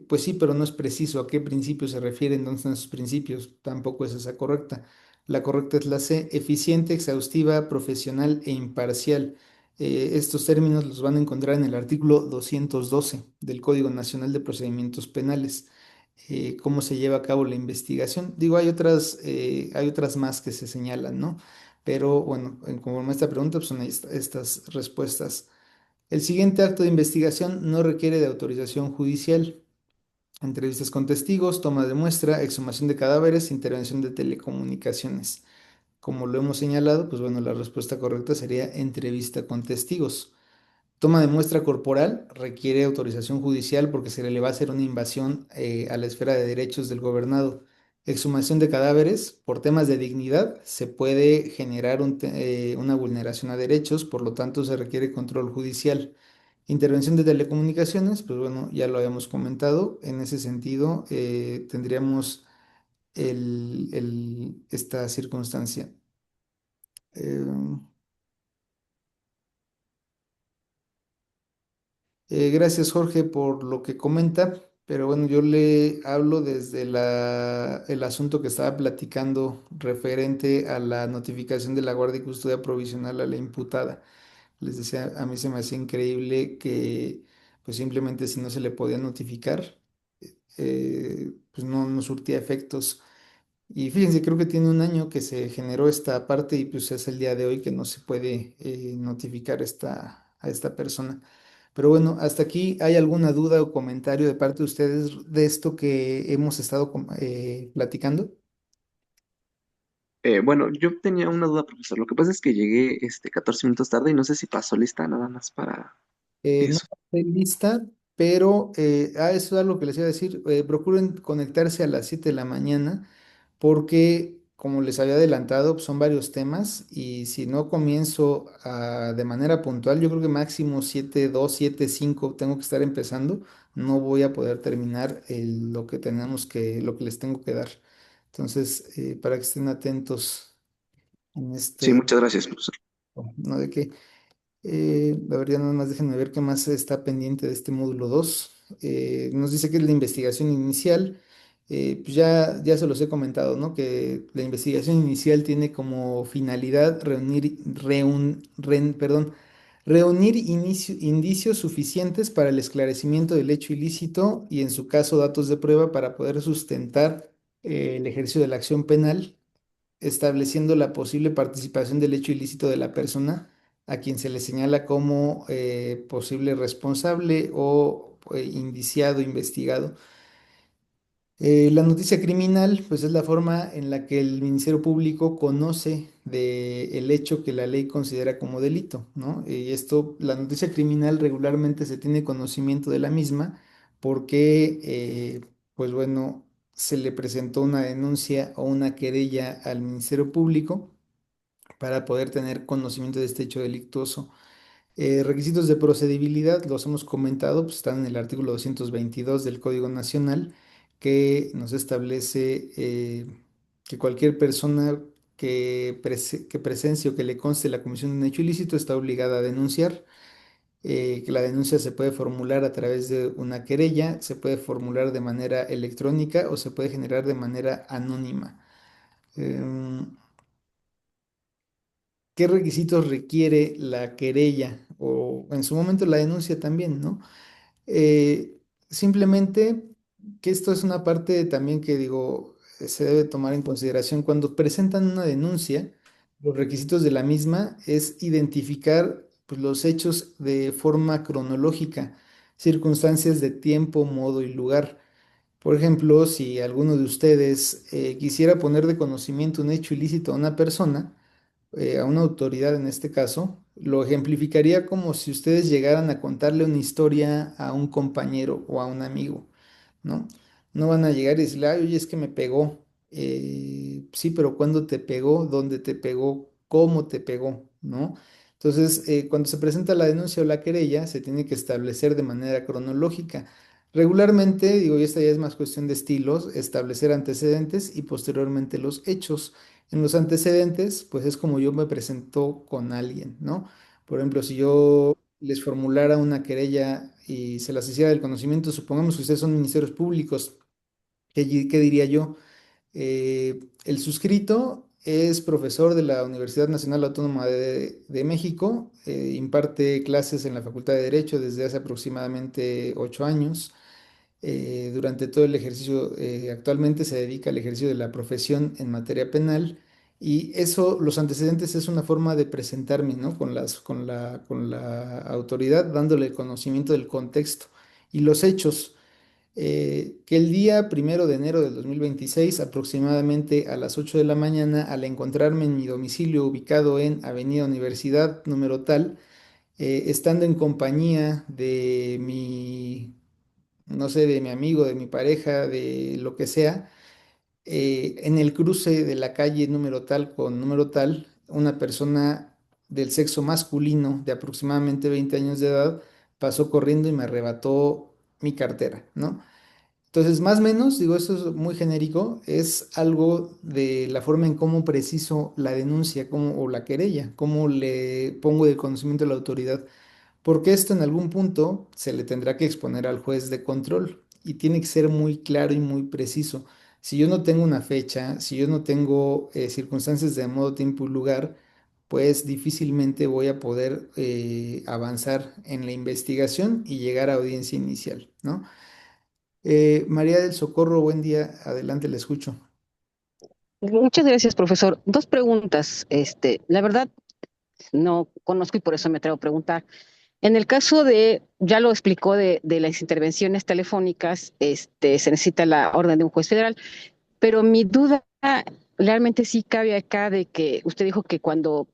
Pues sí, pero no es preciso a qué principios se refieren, dónde están esos principios. Tampoco es esa correcta. La correcta es la C, eficiente, exhaustiva, profesional e imparcial. Estos términos los van a encontrar en el artículo 212 del Código Nacional de Procedimientos Penales. Cómo se lleva a cabo la investigación. Digo, hay otras más que se señalan, ¿no? Pero bueno, conforme a esta pregunta, pues son estas respuestas. El siguiente acto de investigación no requiere de autorización judicial. Entrevistas con testigos, toma de muestra, exhumación de cadáveres, intervención de telecomunicaciones. Como lo hemos señalado, pues bueno, la respuesta correcta sería entrevista con testigos. Toma de muestra corporal requiere autorización judicial porque se le va a hacer una invasión a la esfera de derechos del gobernado. Exhumación de cadáveres, por temas de dignidad, se puede generar una vulneración a derechos, por lo tanto se requiere control judicial. Intervención de telecomunicaciones, pues bueno, ya lo habíamos comentado. En ese sentido, tendríamos esta circunstancia. Eh, Gracias, Jorge, por lo que comenta, pero bueno, yo le hablo desde el asunto que estaba platicando referente a la notificación de la guardia y custodia provisional a la imputada. Les decía, a mí se me hacía increíble que pues simplemente si no se le podía notificar, pues no surtía efectos. Y fíjense, creo que tiene un año que se generó esta parte y pues es el día de hoy que no se puede notificar a esta persona. Pero bueno, hasta aquí, ¿hay alguna duda o comentario de parte de ustedes de esto que hemos estado platicando? Bueno, yo tenía una duda, profesor. Lo que pasa es que llegué 14 minutos tarde y no sé si pasó lista nada más para No eso. estoy lista, pero eso es algo que les iba a decir. Procuren conectarse a las 7 de la mañana porque, como les había adelantado, pues, son varios temas y si no comienzo de manera puntual, yo creo que máximo 7:02, 7:05 tengo que estar empezando. No voy a poder terminar lo que les tengo que dar. Entonces, para que estén atentos en Sí, este, muchas gracias, profesor. ¿no? De qué. La verdad, nada más déjenme ver qué más está pendiente de este módulo 2. Nos dice que es la investigación inicial. Pues ya se los he comentado, ¿no? Que la investigación inicial tiene como finalidad reunir indicios suficientes para el esclarecimiento del hecho ilícito y, en su caso, datos de prueba para poder sustentar el ejercicio de la acción penal, estableciendo la posible participación del hecho ilícito de la persona a quien se le señala como posible responsable o indiciado, investigado. La noticia criminal, pues es la forma en la que el Ministerio Público conoce del hecho que la ley considera como delito, ¿no? Y esto, la noticia criminal regularmente se tiene conocimiento de la misma porque, pues bueno, se le presentó una denuncia o una querella al Ministerio Público para poder tener conocimiento de este hecho delictuoso. Requisitos de procedibilidad, los hemos comentado, pues están en el artículo 222 del Código Nacional, que nos establece que cualquier persona que presencie o que le conste la comisión de un hecho ilícito está obligada a denunciar, que la denuncia se puede formular a través de una querella, se puede formular de manera electrónica o se puede generar de manera anónima. Em, ¿Qué requisitos requiere la querella o en su momento la denuncia también, ¿no? Simplemente que esto es una parte también que digo, se debe tomar en consideración cuando presentan una denuncia. Los requisitos de la misma es identificar pues, los hechos de forma cronológica, circunstancias de tiempo, modo y lugar. Por ejemplo, si alguno de ustedes quisiera poner de conocimiento un hecho ilícito a una persona, a una autoridad en este caso, lo ejemplificaría como si ustedes llegaran a contarle una historia a un compañero o a un amigo. ¿No? No van a llegar y decirle, "Ay, oye, es que me pegó. Sí, pero ¿cuándo te pegó? ¿Dónde te pegó? ¿Cómo te pegó? ¿No? Entonces, cuando se presenta la denuncia o la querella, se tiene que establecer de manera cronológica. Regularmente, digo, y esta ya es más cuestión de estilos, establecer antecedentes y posteriormente los hechos. En los antecedentes, pues es como yo me presento con alguien, ¿no? Por ejemplo, si yo les formulara una querella y se las hiciera del conocimiento, supongamos que ustedes son ministerios públicos, ¿qué diría yo? El suscrito es profesor de la Universidad Nacional Autónoma de México, imparte clases en la Facultad de Derecho desde hace aproximadamente 8 años. Durante todo el ejercicio, actualmente se dedica al ejercicio de la profesión en materia penal y eso, los antecedentes es una forma de presentarme, ¿no? Con la autoridad, dándole el conocimiento del contexto y los hechos. Que el día 1 de enero del 2026, aproximadamente a las 8 de la mañana, al encontrarme en mi domicilio ubicado en Avenida Universidad, número tal, estando en compañía de mi no sé, de mi amigo, de mi pareja, de lo que sea, en el cruce de la calle número tal con número tal, una persona del sexo masculino de aproximadamente 20 años de edad pasó corriendo y me arrebató mi cartera, ¿no? Entonces, más o menos, digo, esto es muy genérico, es algo de la forma en cómo preciso la denuncia o la querella, cómo le pongo de conocimiento a la autoridad porque esto en algún punto se le tendrá que exponer al juez de control y tiene que ser muy claro y muy preciso. Si yo no tengo una fecha, si yo no tengo circunstancias de modo, tiempo y lugar, pues difícilmente voy a poder avanzar en la investigación y llegar a audiencia inicial, ¿no? María del Socorro, buen día, adelante, le escucho. Muchas gracias, profesor. Dos preguntas. La verdad, no conozco y por eso me atrevo a preguntar. En el caso de, ya lo explicó, de las intervenciones telefónicas, se necesita la orden de un juez federal, pero mi duda realmente sí cabe acá de que usted dijo que cuando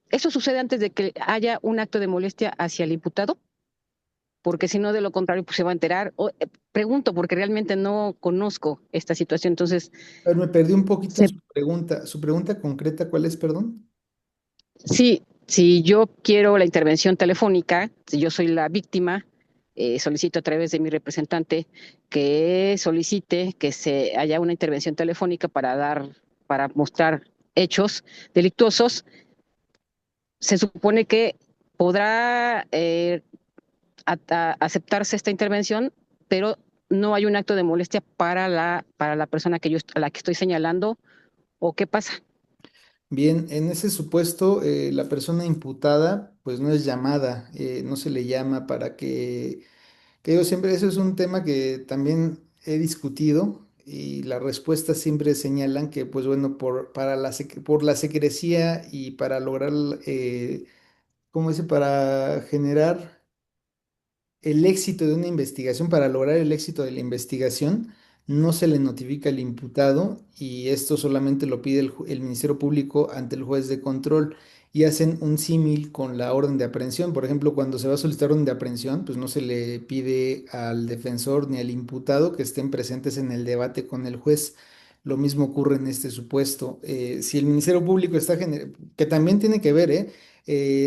eso sucede antes de que haya un acto de molestia hacia el imputado, porque si no, de lo contrario, pues se va a enterar. Pregunto, porque realmente no conozco esta situación. Entonces, A ver, me perdí un poquito en se su pregunta. ¿Su pregunta concreta cuál es, perdón? Sí, si yo quiero la intervención telefónica, si yo soy la víctima, solicito a través de mi representante que solicite que se haya una intervención telefónica para mostrar hechos delictuosos. Se supone que podrá aceptarse esta intervención, pero no hay un acto de molestia para la persona a la que estoy señalando, ¿o qué pasa? Bien, en ese supuesto, la persona imputada, pues no es llamada, no se le llama para que yo siempre, eso es un tema que también he discutido y las respuestas siempre señalan que, pues bueno, por la secrecía y para lograr, ¿cómo dice? Para generar el éxito de una investigación, para lograr el éxito de la investigación, no se le notifica al imputado y esto solamente lo pide el Ministerio Público ante el juez de control y hacen un símil con la orden de aprehensión. Por ejemplo, cuando se va a solicitar orden de aprehensión, pues no se le pide al defensor ni al imputado que estén presentes en el debate con el juez. Lo mismo ocurre en este supuesto. Si el Ministerio Público que también tiene que ver, ¿eh?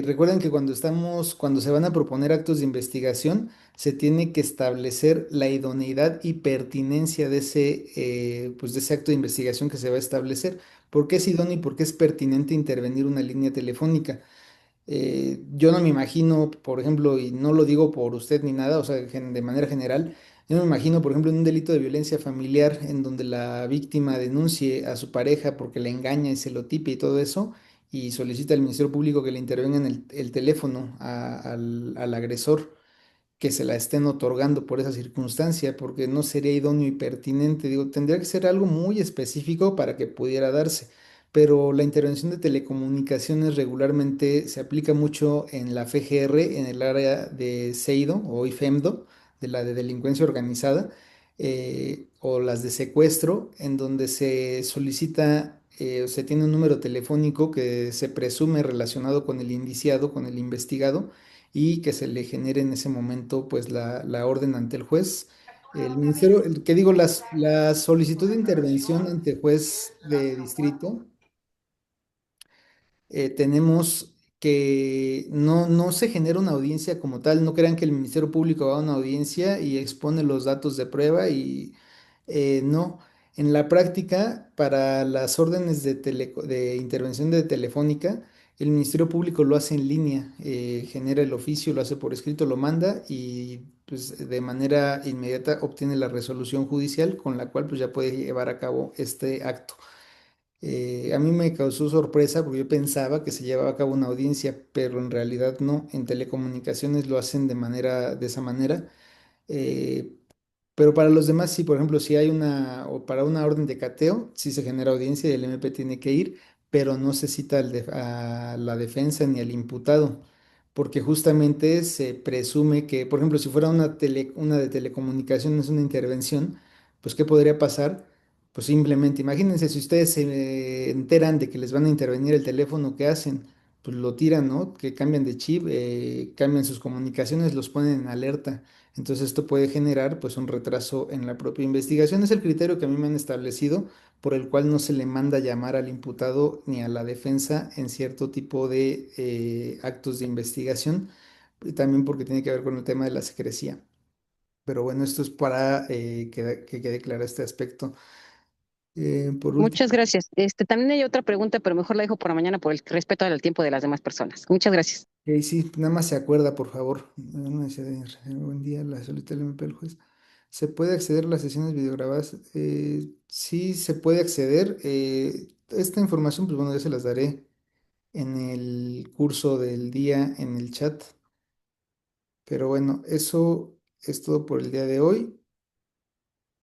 Recuerden que cuando se van a proponer actos de investigación, se tiene que establecer la idoneidad y pertinencia pues de ese acto de investigación que se va a establecer. ¿Por qué es idóneo y por qué es pertinente intervenir una línea telefónica? Yo no me imagino, por ejemplo, y no lo digo por usted ni nada, o sea, de manera general, yo no me imagino, por ejemplo, en un delito de violencia familiar en donde la víctima denuncie a su pareja porque le engaña y se lo tipe y todo eso, y solicita al Ministerio Público que le intervenga en el teléfono al agresor. que se la estén otorgando por esa circunstancia, porque no sería idóneo y pertinente. Digo, tendría que ser algo muy específico para que pudiera darse. Pero la intervención de telecomunicaciones regularmente se aplica mucho en la FGR, en el área de SEIDO o IFEMDO, de la de delincuencia organizada, o las de secuestro, en donde se solicita, o se tiene un número telefónico que se presume relacionado con el indiciado, con el investigado, y que se le genere en ese momento pues la orden ante el juez. El ministerio, el que digo, la solicitud de intervención ante juez de distrito, tenemos que no se genera una audiencia como tal. No crean que el Ministerio Público va a una audiencia y expone los datos de prueba y no. En la práctica, para las órdenes de intervención de telefónica, el Ministerio Público lo hace en línea, genera el oficio, lo hace por escrito, lo manda y pues, de manera inmediata obtiene la resolución judicial con la cual pues, ya puede llevar a cabo este acto. A mí me causó sorpresa porque yo pensaba que se llevaba a cabo una audiencia, pero en realidad no. En telecomunicaciones lo hacen de esa manera. Eh, pero para los demás, sí, por ejemplo, si hay o para una orden de cateo, sí se genera audiencia y el MP tiene que ir, pero no se cita a la defensa ni al imputado, porque justamente se presume que, por ejemplo, si fuera una de telecomunicaciones, una intervención, pues ¿qué podría pasar? Pues simplemente, imagínense si ustedes se enteran de que les van a intervenir el teléfono, ¿qué hacen? Pues lo tiran, ¿no? Que cambian de chip, cambian sus comunicaciones, los ponen en alerta. Entonces esto puede generar pues un retraso en la propia investigación. Es el criterio que a mí me han establecido por el cual no se le manda llamar al imputado ni a la defensa en cierto tipo de actos de investigación, y también porque tiene que ver con el tema de la secrecía. Pero bueno, esto es para que quede claro este aspecto. Por último, Muchas gracias. También hay otra pregunta, pero mejor la dejo para mañana por el respeto al tiempo de las demás personas. Muchas gracias. sí, nada más se acuerda, por favor. No dice, buen día, la solicita el MP al juez. ¿Se puede acceder a las sesiones videograbadas? Sí, se puede acceder. Esta información, pues bueno, ya se las daré en el curso del día en el chat. Pero bueno, eso es todo por el día de hoy.